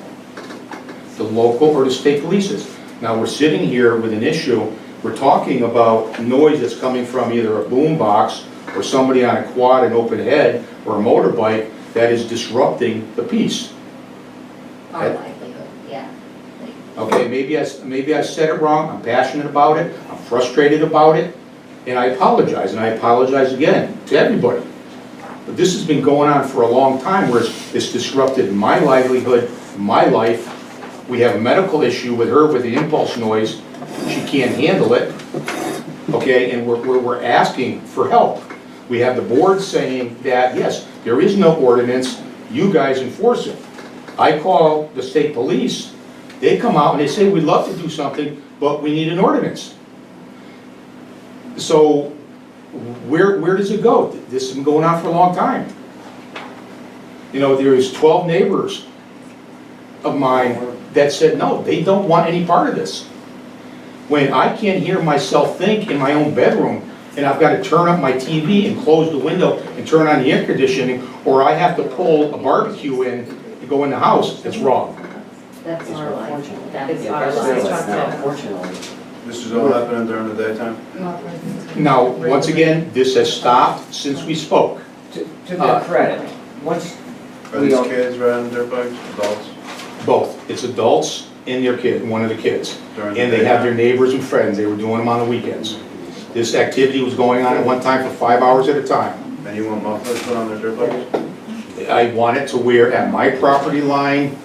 the local or the state polices. Now, we're sitting here with an issue, we're talking about noise that's coming from either a boom box or somebody on a quad, an open head, or a motorbike that is disrupting the peace. Our livelihood, yeah. Okay, maybe I said it wrong, I'm passionate about it, I'm frustrated about it, and I apologize again to everybody. But this has been going on for a long time where it's disrupted my livelihood, my life. We have a medical issue with her with the impulse noise, she can't handle it, okay, and we're asking for help. We have the board saying that, yes, there is no ordinance, you guys enforce it. I call the state police, they come out and they say, we'd love to do something, but we need an ordinance. So, where does it go? This has been going on for a long time. You know, there's 12 neighbors of mine that said, no, they don't want any part of this. When I can't hear myself think in my own bedroom, and I've got to turn up my TV and close the window and turn on the air conditioning, or I have to pull a barbecue in to go in the house, it's wrong. That's our life. That's That's our life. Unfortunately. This is all happening during the daytime? Now, once again, this has stopped since we spoke. To their credit, once Are we these don't, kids riding dirt bikes, adults? Both. It's adults and their kid, one of the kids. During the And they have their daytime? neighbors and friends. They were doing them on the weekends. This activity was going on at one time for 5 hours at a time. And you want mufflers put on their dirt bikes? I want it to where at my property line,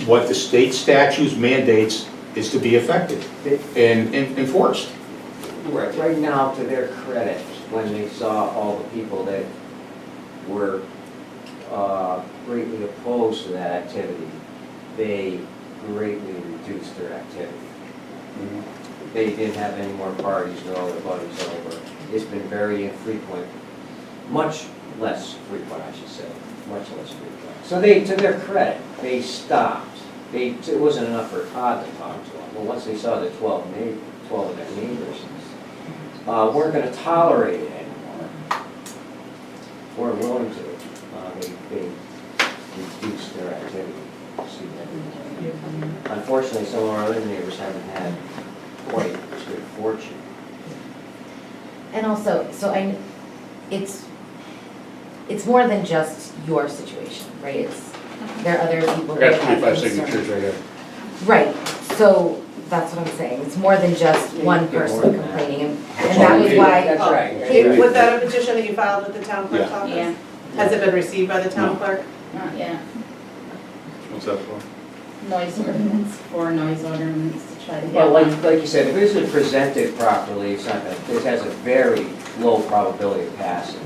what the state statutes mandates is to be effective and enforced. right now, to their credit, when they saw all the people that were greatly opposed to that activity, they greatly reduced their activity. They didn't have any more parties with all their buddies over. It's been very infrequent, much less frequent, I should say, much less frequent. So they, to their credit, they stopped. It wasn't enough for Todd to talk to them. Well, once they saw the 12 of their neighbors weren't going to tolerate it anymore, weren't willing to, they reduced their activity significantly. Unfortunately, some of our other neighbors haven't had quite as good fortune. And also, it's more than just your situation, right? There are other people I that got have 25 concerns. signatures right here. Right, so that's what I'm saying, it's more than just one person complaining, and that was why. That's right. Hey, was that a petition that you filed with the town clerk's Yeah. office? Yeah. Has it been received by the town clerk? Not yet. What's that for? Noise ordinance, or noise ordinance to try to get. Well, like you said, if it isn't presented properly, it's not gonna, it has a very low probability of passing.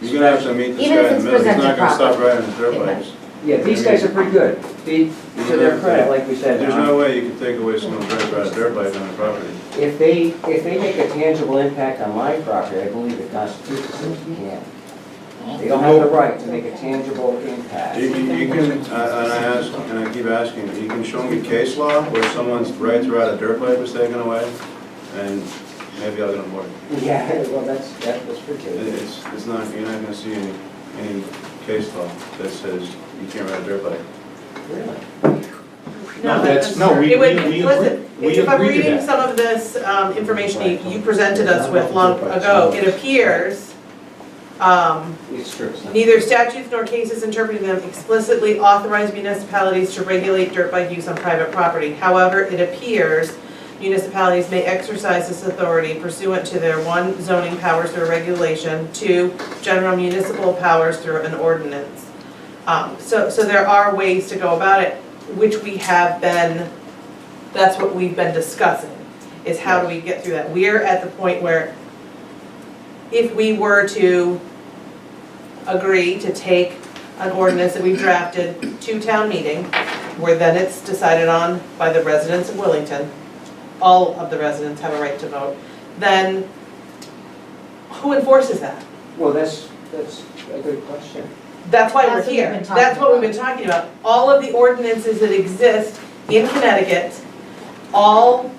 You're gonna have to meet this Even guy if in it's the middle, he's presented not gonna stop properly. riding his dirt bikes. Yeah, these guys are pretty good. To their credit, like we said. There's no way you can take away someone's right to ride a dirt bike on their property. If they make a tangible impact on my property, I believe the Constitution says you can. They don't have the right to make a tangible impact. You can, and I ask, and I keep asking, you can show me case law where someone's right to ride a dirt bike was taken away, and maybe I'll get on board. Yeah, well, that's for good. It's not, you're not gonna see any case law that says you can't ride a dirt bike. Really? It would be, listen, we if I'm agree to reading that. some of this information you presented us with long ago, it appears It's true. It's not- neither statutes nor cases interpreting them explicitly authorize municipalities to regulate dirt bike use on private property. However, it appears municipalities may exercise this authority pursuant to their 1, zoning powers through regulation, 2, general municipal powers through an ordinance. So there are ways to go about it, which we have been, that's what we've been discussing, is how do we get through that? We're at the point where if we were to agree to take an ordinance that we've drafted to town meeting where then it's decided on by the residents of Willington, all of the residents have a right to vote, then who enforces that? Well, that's a good question. That's why we're That's what we've here. been talking That's what we've been talking about. All of the ordinances that exist in Connecticut, all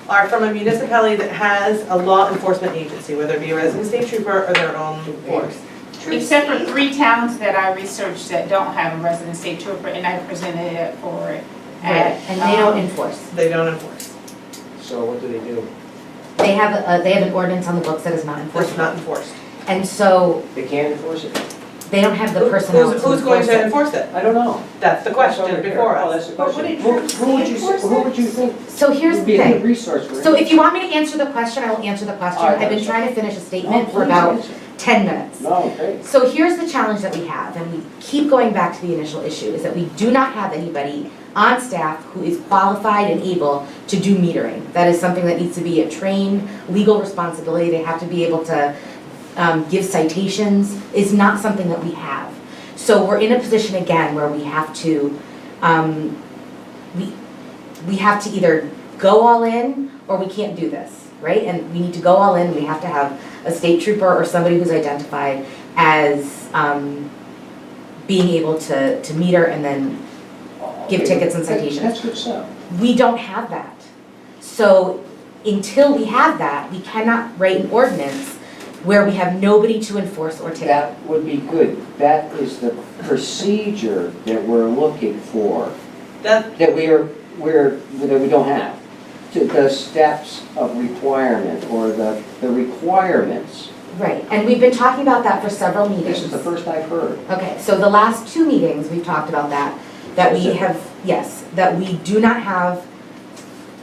are from a municipality that has a law enforcement agency, whether it be a resident state trooper or their own force. Except for 3 towns that I researched that don't have a resident state trooper, and I presented it for it. Right, and they don't enforce. They don't enforce. So what do they do? They have an ordinance on the books that is not It's enforceable. not enforced. And so They can't enforce it? they don't have the personnel to Who's going enforce to it. enforce it? I don't know. That's the question before Oh, us. that's the But question. would it Who would you think So here's would the be a good thing. resource for So it? if you want me to answer the question, I will answer the question. All right, I've been that's trying to finish a statement for please about answer. 10 minutes. No, great. So here's the challenge that we have, and we keep going back to the initial issue, is that we do not have anybody on staff who is qualified and able to do metering. That is something that needs to be a trained legal responsibility. They have to be able to give citations, is not something that we have. So we're in a position again where we have to, we have to either go all in or we can't do this, right? And we need to go all in, we have to have a state trooper or somebody who's identified as being able to meter and then give tickets and citations. That's good stuff. We don't have that. So until we have that, we cannot write an ordinance where we have nobody to enforce or ticket. That would be good. That is the procedure that we're looking for, That, that we don't have. The steps of requirement or the requirements. Right, and we've been talking about that for several meetings. This is the first I've heard. Okay, so the last 2 meetings, we've talked about that we have, yes, that we do not have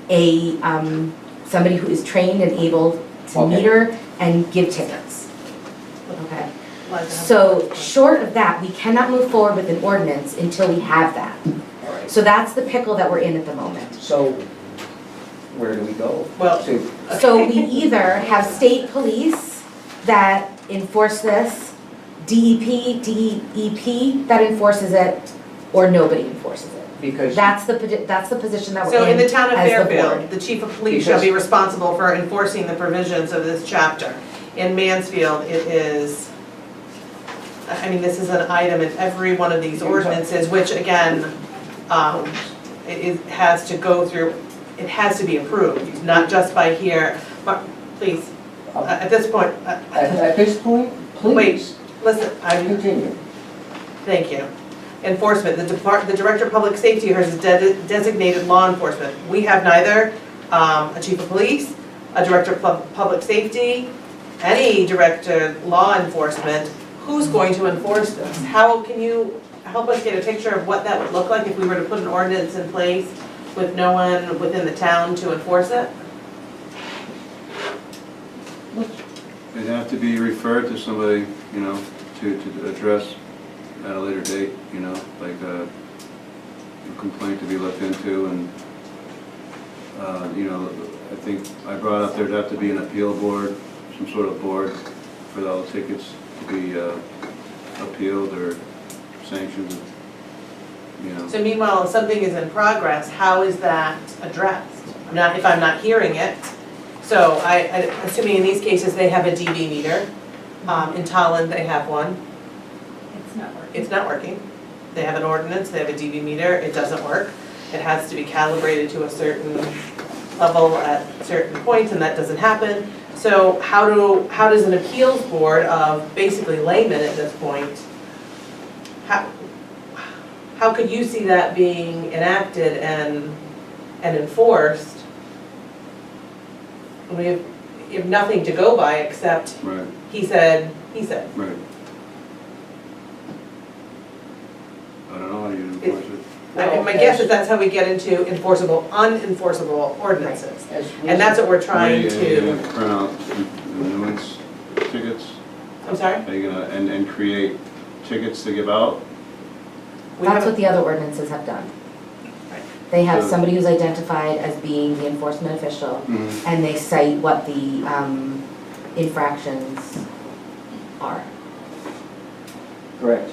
a, somebody who is trained and able to Okay. meter and give tickets. Okay, so short of that, we cannot move forward with an ordinance until we have that. All right. So that's the pickle that we're in at the moment. So where do we go? well, To So we either have state police that enforce this, DEP that enforces it, or nobody enforces it. because That's the position that we're in. so in the town of as the Fairfield, board. the chief of police shall be responsible for enforcing the provisions of this chapter. In Mansfield, it is, I mean, this is an item in every one of these ordinances, which again, it has to go through, it has to be approved, not just by here. Please, at this point, at this point, please, listen, continue. thank you. Enforcement, the Director of Public Safety has designated law enforcement. We have neither a chief of police, a Director of Public Safety, any Director of Law Enforcement. Who's going to enforce this? How can you help us get a picture of what that would look like if we were to put an ordinance in place with no one within the town to enforce it? It'd have to be referred to somebody, you know, to address at a later date, you know, like a complaint to be looked into, and, you know, I think I brought up there'd have to be an appeal board, some sort of board for all the tickets to be appealed or sanctioned, you know. So meanwhile, if something is in progress, how is that addressed? If I'm not hearing it. So assuming in these cases, they have a DB meter. In Tolland, they have one. It's not working. It's not working. They have an ordinance, they have a DB meter, it doesn't work. It has to be calibrated to a certain level at certain points, and that doesn't happen. So how does an appeals board of basically laymen at this point, how could you see that being enacted and enforced? We have nothing to go by except Right, he said. right. I don't know how you enforce it. My guess is that's how we get into unenforceable ordinances. And that's what we're trying Are you to, gonna print out nuisance tickets? I'm sorry? Are you gonna, and create tickets to give out? We That's haven't- what the other ordinances have done. Right. They have So- somebody who's identified as being the enforcement official, and they cite what the infractions are. Correct.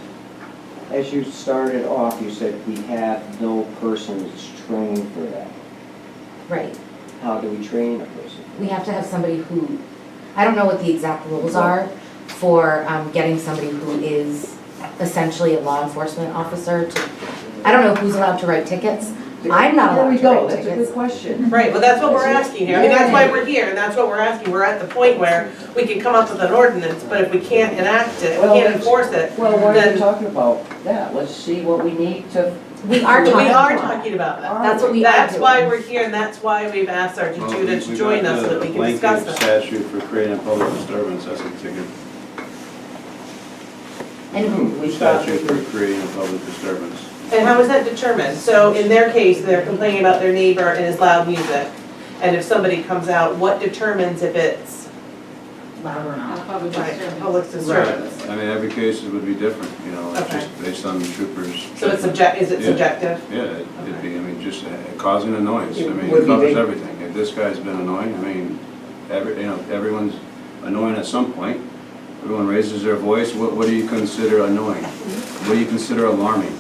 as you started off, you said we have no persons trained for that. Right. How do we train a person? We have to have somebody who, I don't know what the exact rules are for getting somebody who is essentially a law enforcement officer to, I don't know who's allowed to write tickets. I'm not allowed to write That's a tickets. good question. Right, well, that's what we're asking here. I mean, that's why we're here, and that's what we're asking. We're at the point where we can come up with an ordinance, but if we can't enact it, Well, can't let's- enforce it, Well, what are you then talking about? That, let's see what we need to. We are we talking are about. talking about that. That's what we are That's why doing. we're here, and that's why we've asked our Well, Judah to we join got us so that the we can discuss blanket that. statute for creating a public disturbance, that's a ticket. And We thought Statute for creating a public disturbance. And how is that determined? So in their case, they're complaining about their neighbor and his loud music. And if somebody comes out, what determines if it's Loud or not. Public right, disturbance. public disturbance? I mean, every case would be different, you know, it's Okay. just based on the troopers. So it's is it Yeah. subjective? Yeah, it'd be, I mean, just causing a noise, I mean, Would it be covers big. everything. If this guy's been annoying, I mean, everyone's annoying at some point. Everyone raises their voice, what do you consider annoying? What do you consider alarming?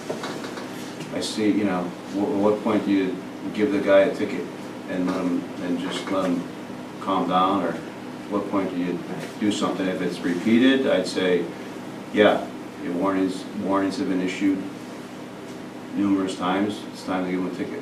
I see, you know, at what point do you give the guy a ticket and let him, and just let him calm down, or what point do you do something? If it's repeated, I'd say, yeah, your warnings have been issued numerous times, it's time to give him a ticket.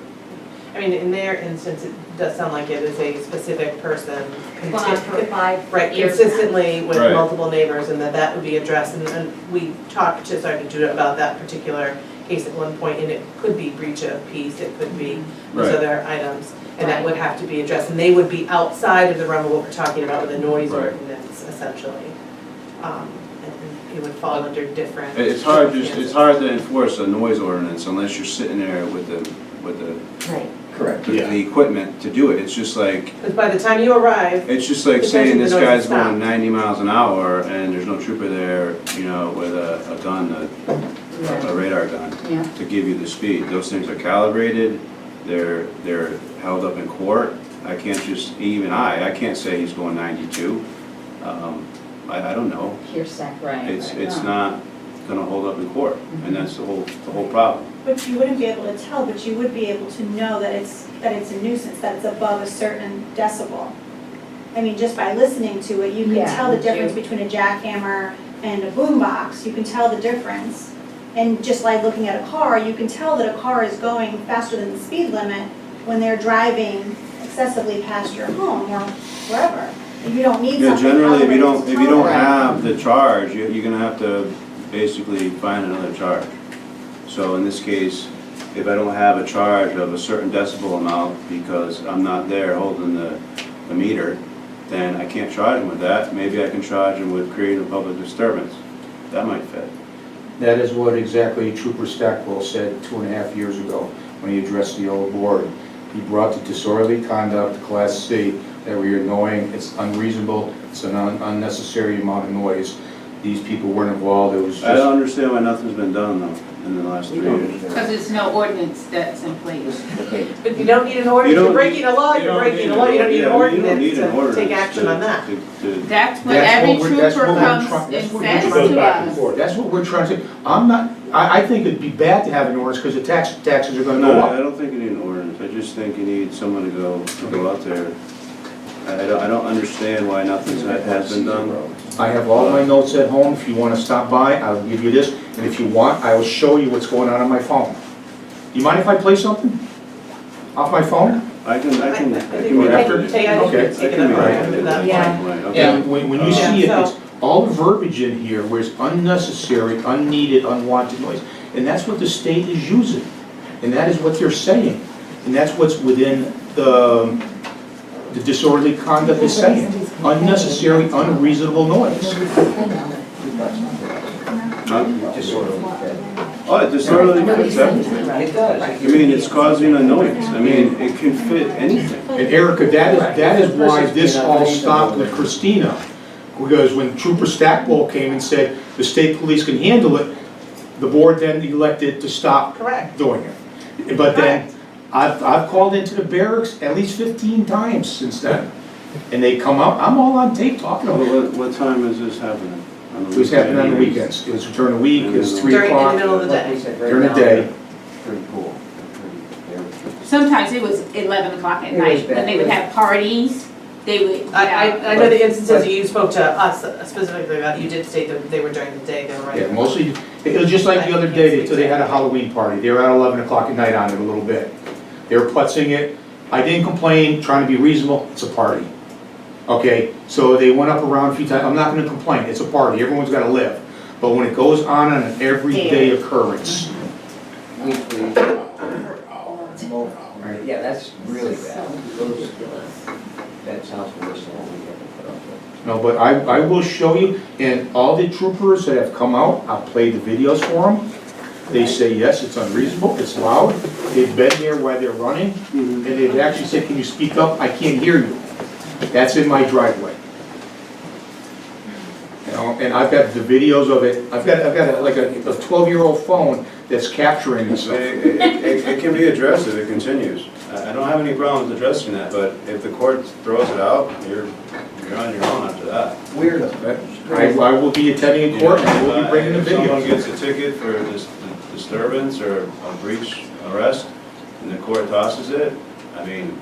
I mean, in their instance, it does sound like it is a specific person. Well, on for 5 Right, years. consistently with Right. multiple neighbors, and that would be addressed, and we talked to Sergeant Judah about that particular case at one point, and it could be breach of peace, it could be those Right. other items, and that would have to be addressed, and they would be outside of the realm of what we're talking about with the noise Right. ordinance, essentially. And it would fall under different. It's hard to enforce a noise ordinance unless you're sitting there with the Right. Correct. the equipment to do it. It's just like, Because by the time you arrive, it's just like saying Potentially this the noise guy's is stopped. going 90 miles an hour and there's no trooper there, you know, with a gun, a radar gun, Yeah. to give you the speed. Those things are calibrated, they're held up in court. I can't just, I can't say he's going 92. I don't know. Hearsay. Right. It's not gonna hold up in court, and that's the whole problem. But you wouldn't be able to tell, but you would be able to know that it's a nuisance, that it's above a certain decibel. I mean, just by listening to it, you can Yeah, tell the you difference do. between a jackhammer and a boombox. You can tell the difference. And just like looking at a car, you can tell that a car is going faster than the speed limit when they're driving excessively past your home or wherever. You don't need Yeah, something generally, if you elevated to don't tell that. have the charge, you're gonna have to basically find another charge. So in this case, if I don't have a charge of a certain decibel amount because I'm not there holding the meter, then I can't charge him with that. Maybe I can charge him with creating a public disturbance. That might fit. That is what exactly Trooper Stackwell said 2.5 years ago when he addressed the old board. He brought the disorderly conduct, Class C, that we are annoying, it's unreasonable, it's an unnecessary amount of noise. These people weren't involved, it was I don't just, understand why nothing's been done though in the last 3 years. Because there's no ordinance that's in place. but you don't need an ordinance, You you're don't breaking a law, You you're don't breaking need a law, you don't need an yeah, I mean, you don't ordinance need an to ordinance take action on that. That's to- what That's every what we're- that's trooper what we're comes try- and that's what we're says trying- to us. that's what we're trying to say. I think it'd be bad to have an ordinance because the taxes are gonna go No, up. I don't think you need an ordinance, I just think you need someone to go out there. I don't understand why nothing has been done. I have all my notes at home, if you wanna stop by, I'll give you this, and if you want, I will show you what's going on my phone. You mind if I play something? Off my phone? I can I think be we happy can to- take, I think we Okay. can take it up after that. Yeah. Okay. And when you see it, Yeah, it's all the verbiage in here where it's unnecessary, unneeded, unwanted noise. And that's what the state is using. And that is what they're saying. And that's what's within the disorderly conduct is saying. Unnecessary, unreasonable noise. Oh, it disorderly fits everything. It does. I mean, it's causing annoyance, I mean, it can fit anything. And Erica, that is why this all stopped with Christina. Because when Trooper Stackwell came and said the state police can handle it, the board then elected to stop Correct. doing it. But then, I've called into the barracks at least 15 times since then. And they come up, I'm all on tape talking about it. What time is this happening? On It was happening on the weekends. It was during the week, it was 3 During, in the o'clock. middle of the Like we day. said, right During the now, day. they're pretty cool. Sometimes it was 11 o'clock at It was night, when bad. they would have parties, they would. I know the instances you spoke to us specifically about, you did state that they were during the day, they were right. Yeah, mostly, it was just like the other day, they had a Halloween party. They were at 11 o'clock at night on it a little bit. They were putzing it. I didn't complain, trying to be reasonable, it's a party. Okay, so they went up around a few times, I'm not gonna complain, it's a party, everyone's gotta live. But when it goes on an everyday occurrence, Weekly. Yeah, that's really bad. Those, that sounds worse than what we have to put up with. no, but I will show you, and all the troopers that have come out, I'll play the videos for them. They say, yes, it's unreasonable, it's loud, they've been there while they're running, and they've actually said, can you speak up, I can't hear you. That's in my driveway. You know, and I've got the videos of it, I've got like a 12-year-old phone that's capturing this stuff. It can be addressed if it continues. I don't have any problems addressing that, but if the court throws it out, you're on your own after that. Weird. I will be attending a court, and I will be bringing the If someone videos. gets a ticket for this disturbance or a breach arrest, and the court tosses it, I mean,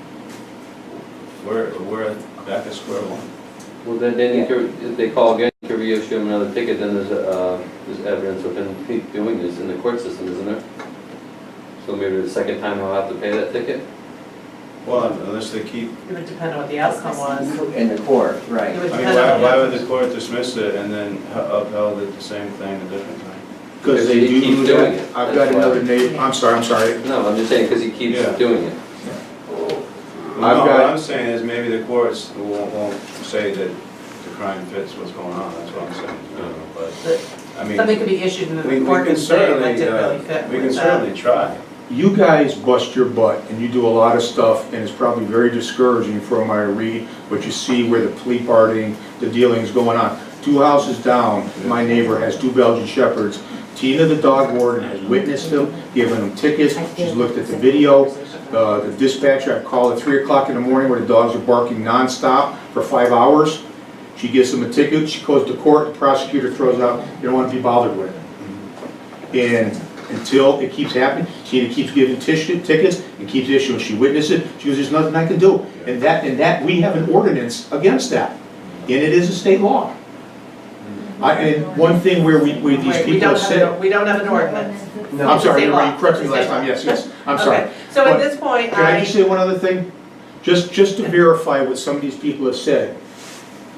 we're back at square one. Well, then if they call again, you could reissue him another ticket, then there's evidence of him doing this in the court system, isn't there? So maybe the second time I'll have to pay that ticket? Well, unless they keep, It would depend on what the outcome was. In the court, right. It would I mean, depend on why the would the court dismiss it and then upheld it the same thing a different time? Because they He do keeps do doing that. it. I've got That's why. another neighbor, I'm sorry. No, I'm just saying, because he keeps Yeah. doing it. Well, no, got- what I'm saying is maybe the courts won't say that the crime fits what's going on, that's what I'm saying. You know, but, I mean, Something could be issued and we then the we court can can say certainly, that didn't really fit we can with that. certainly try. You guys bust your butt, and you do a lot of stuff, and it's probably very discouraging for them. I read what you see where the plea partying, the dealing's going on. 2 houses down, my neighbor has 2 Belgian Shepherds. Tina, the dog warden, has witnessed them, given them tickets, she's looked at the video. The dispatcher, I've called at 3 o'clock in the morning where the dogs are barking nonstop for 5 hours. She gives them a ticket, she goes to court, the prosecutor throws out, you don't want to be bothered with it. And until it keeps happening, Tina keeps giving tickets and keeps issuing. She witnessed it, she goes, there's nothing I can do. And that, we have an ordinance against that. And it is a state law. And one thing where these Wait, people have said. we don't have an ordinance. I'm sorry, State law. you corrected me last State law. time, yes, I'm sorry. Okay, so at But this point, Can I just say one other thing? Just to verify what some of these people have said.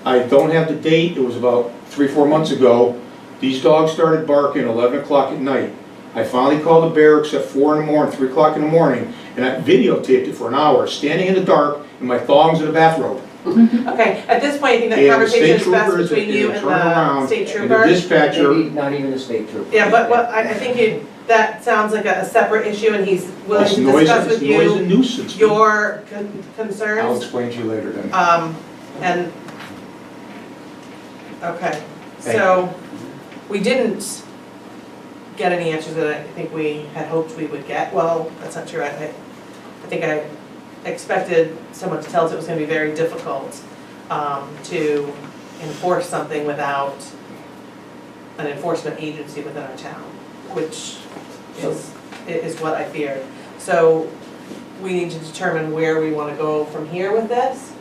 I don't have the date, it was about 3-4 months ago. These dogs started barking 11 o'clock at night. I finally called the barracks at 4 in the morning, 3 o'clock in the morning, and I videotaped it for an hour, standing in the dark in my thongs and a bathrobe. okay, at this point, I think that And the conversation state is best troopers between that you turn and the around, state and the trooper. dispatcher. Maybe not even the state trooper. Yeah, but what, I think that sounds like a separate issue and he's willing It's to noise, discuss with it's noise you and nuisance. your I'll concerns. explain to you later then. And, okay, Thank so we didn't get any answers that I think we had hoped we would get. Well, that's not true. I think I expected someone to tell us it was gonna be very difficult to enforce something without an enforcement agency within our town, which is what I feared. So we need to determine where we wanna go from here with this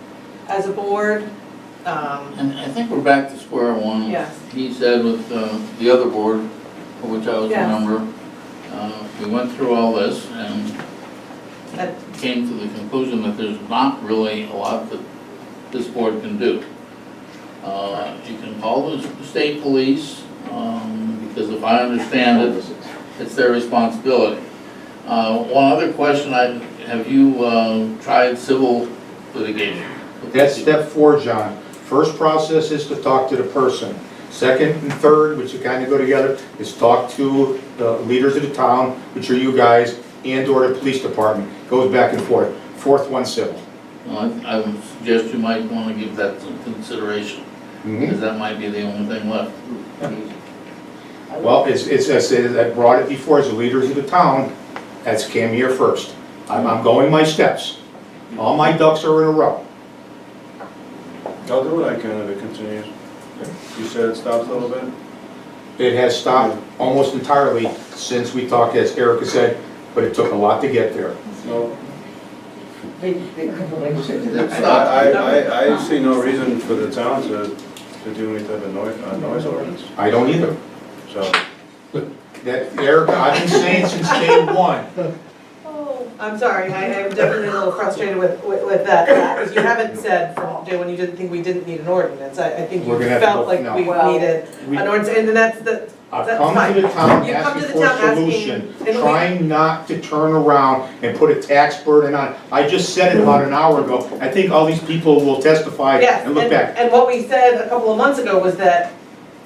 as a board. And I think we're back to square one. Yes. He said with the other board, for which I was a Yes. member, we went through all this and That- came to the conclusion that there's not really a lot that this board can do. You can call the state police, because if I understand it, it's their responsibility. One other question, have you tried civil litigation? That's step 4, John. First process is to talk to the person. Second and third, which kind of go together, is talk to the leaders of the town, which are you guys, and/or the police department. Goes back and forth. Fourth one, civil. Well, I would suggest you might want to give that some consideration, because that might be the only thing left. Well, it's, I said, I brought it before as the leaders of the town, that's came here first. I'm going my steps. All my ducks are in a row. I'll do what I can if it continues. You said it stopped a little bit? It has stopped almost entirely since we talked, as Erica said, but it took a lot to get there. No. It stopped. I see no reason for the town to do any type of noise ordinance, I don't either. so. That, Erica, I've been saying since day one. I'm sorry, I am definitely a little frustrated with that, because you haven't said from day when you didn't think we didn't need an ordinance. I think you We're gonna have to felt go- like no. we needed an ordinance, and then that's I've that's come fine. to the town You come asking to the for a town asking, solution, and we- trying not to turn around and put a tax burden on. I just said it about an hour ago. I think all these people will testify Yes, and look back. and what we said a couple of months ago was that I said-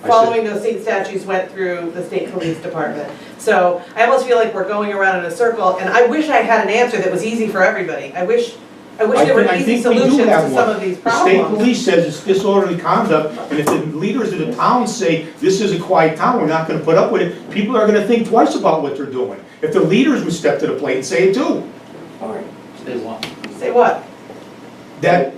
following those state statutes went through the state police department. So I almost feel like we're going around in a circle, and I wish I had an answer that was easy for everybody. I wish there were I easy think we do solutions have to one. some of these The state problems. police says it's disorderly conduct, and if the leaders of the town say, this is a quiet town, we're not gonna put up with it, people are gonna think twice about what they're doing. If the leaders would step to the plate and say it too, Say what? that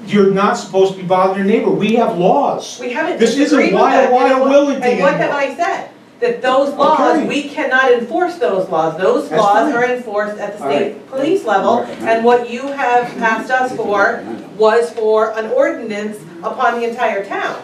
you're not supposed to be bothering your neighbor, we have laws. We haven't This isn't disagreed with that. Wilding And what have anymore. I said? That those laws, Okay. we cannot enforce those laws. Those That's laws fine. are enforced at the All state police level. And what you have passed us for was for an ordinance upon the entire town.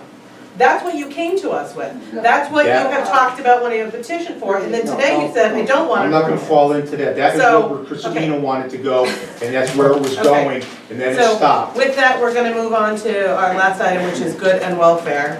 That's what you came to us with. That's what you Yeah. have talked about wanting a petition for. And then today you said, I don't want I'm an not gonna ordinance. fall into that. That is So, what where Christina wanted to go, and that's where it was Okay. going, and then it So stopped. with that, we're gonna move on to our last item, which is good and welfare.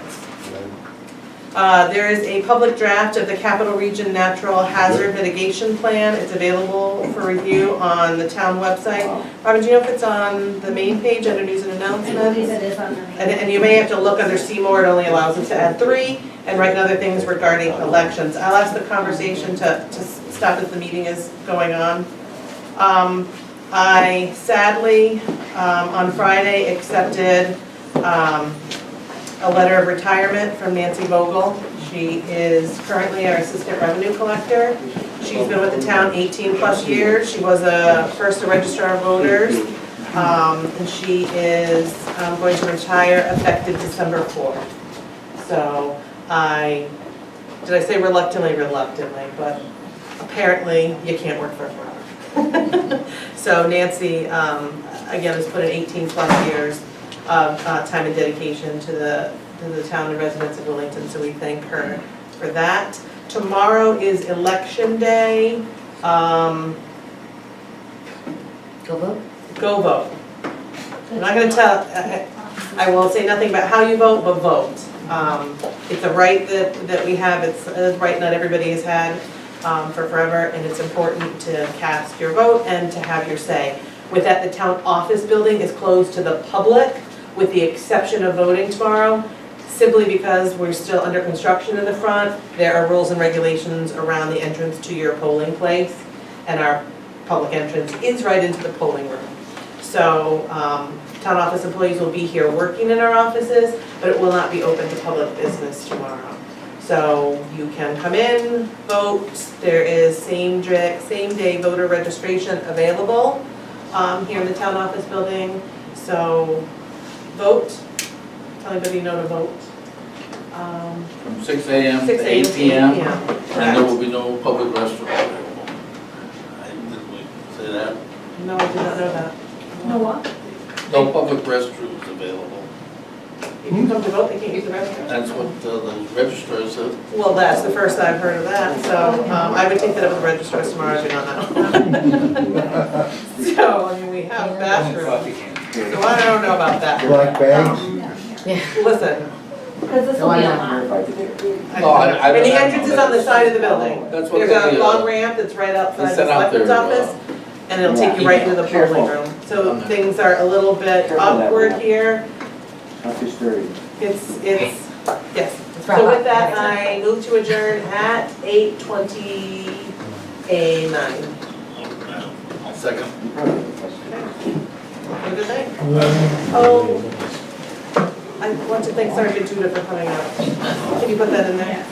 There is a public draft of the Capital Region Natural Hazard Mitigation Plan. It's available for review on the town website. Robin, do you know if it's on the main page under news and I believe announcements? it is on the main. And you may have to look under see more, it only allows us to add 3, and write other things regarding elections. I'll ask the conversation to stop as the meeting is going on. I sadly, on Friday, accepted a letter of retirement from Nancy Vogel. She is currently our assistant revenue collector. She's been with the town 18 plus years. She was first a registrar of voters. And she is going to retire effective December 4th. So did I say reluctantly, but apparently you can't work for forever. So Nancy, again, has put in 18 plus years of time and dedication to the town and residents of Willington, so we thank her for that. Tomorrow is election day. Go vote? Go vote. I'm not gonna tell, I will say nothing about how you vote, but vote. It's a right that we have, it's a right not everybody has had for forever, and it's important to cast your vote and to have your say. With that, the town office building is closed to the public, with the exception of voting tomorrow, simply because we're still under construction in the front. There are rules and regulations around the entrance to your polling place, and our public entrance is right into the polling room. So, town office employees will be here working in our offices, but it will not be open to public business tomorrow. So you can come in, vote. There is same day voter registration available here in the town office building. So vote, tell anybody you know to vote. From 6 a.m. 6 to a.m. 8 p.m. p.m. And there will be no public restroom available. Did we say that? No, I did not know that. No what? No public restrooms available. If you come to vote, they can't use the restroom. That's what the registrar said. Well, that's the first I've heard of that, so I would take that up with the registrars tomorrow, I do not know. So, I mean, we have bathrooms, so I don't know about that. Black bags? Listen, Because this will be a lot. and the entrance is on the side of the building. That's what There's they, a long ramp that's right outside the they sent out selectmen's their, office, and it'll take you right into the polling room. So things are a little bit awkward here. Office 30. It's, yes. Let's wrap So up. with that, I move to adjourn at 8:29. I'll second. Have a good night. Oh, I want to thank Sergeant Tudor for coming out. Can you put that in there?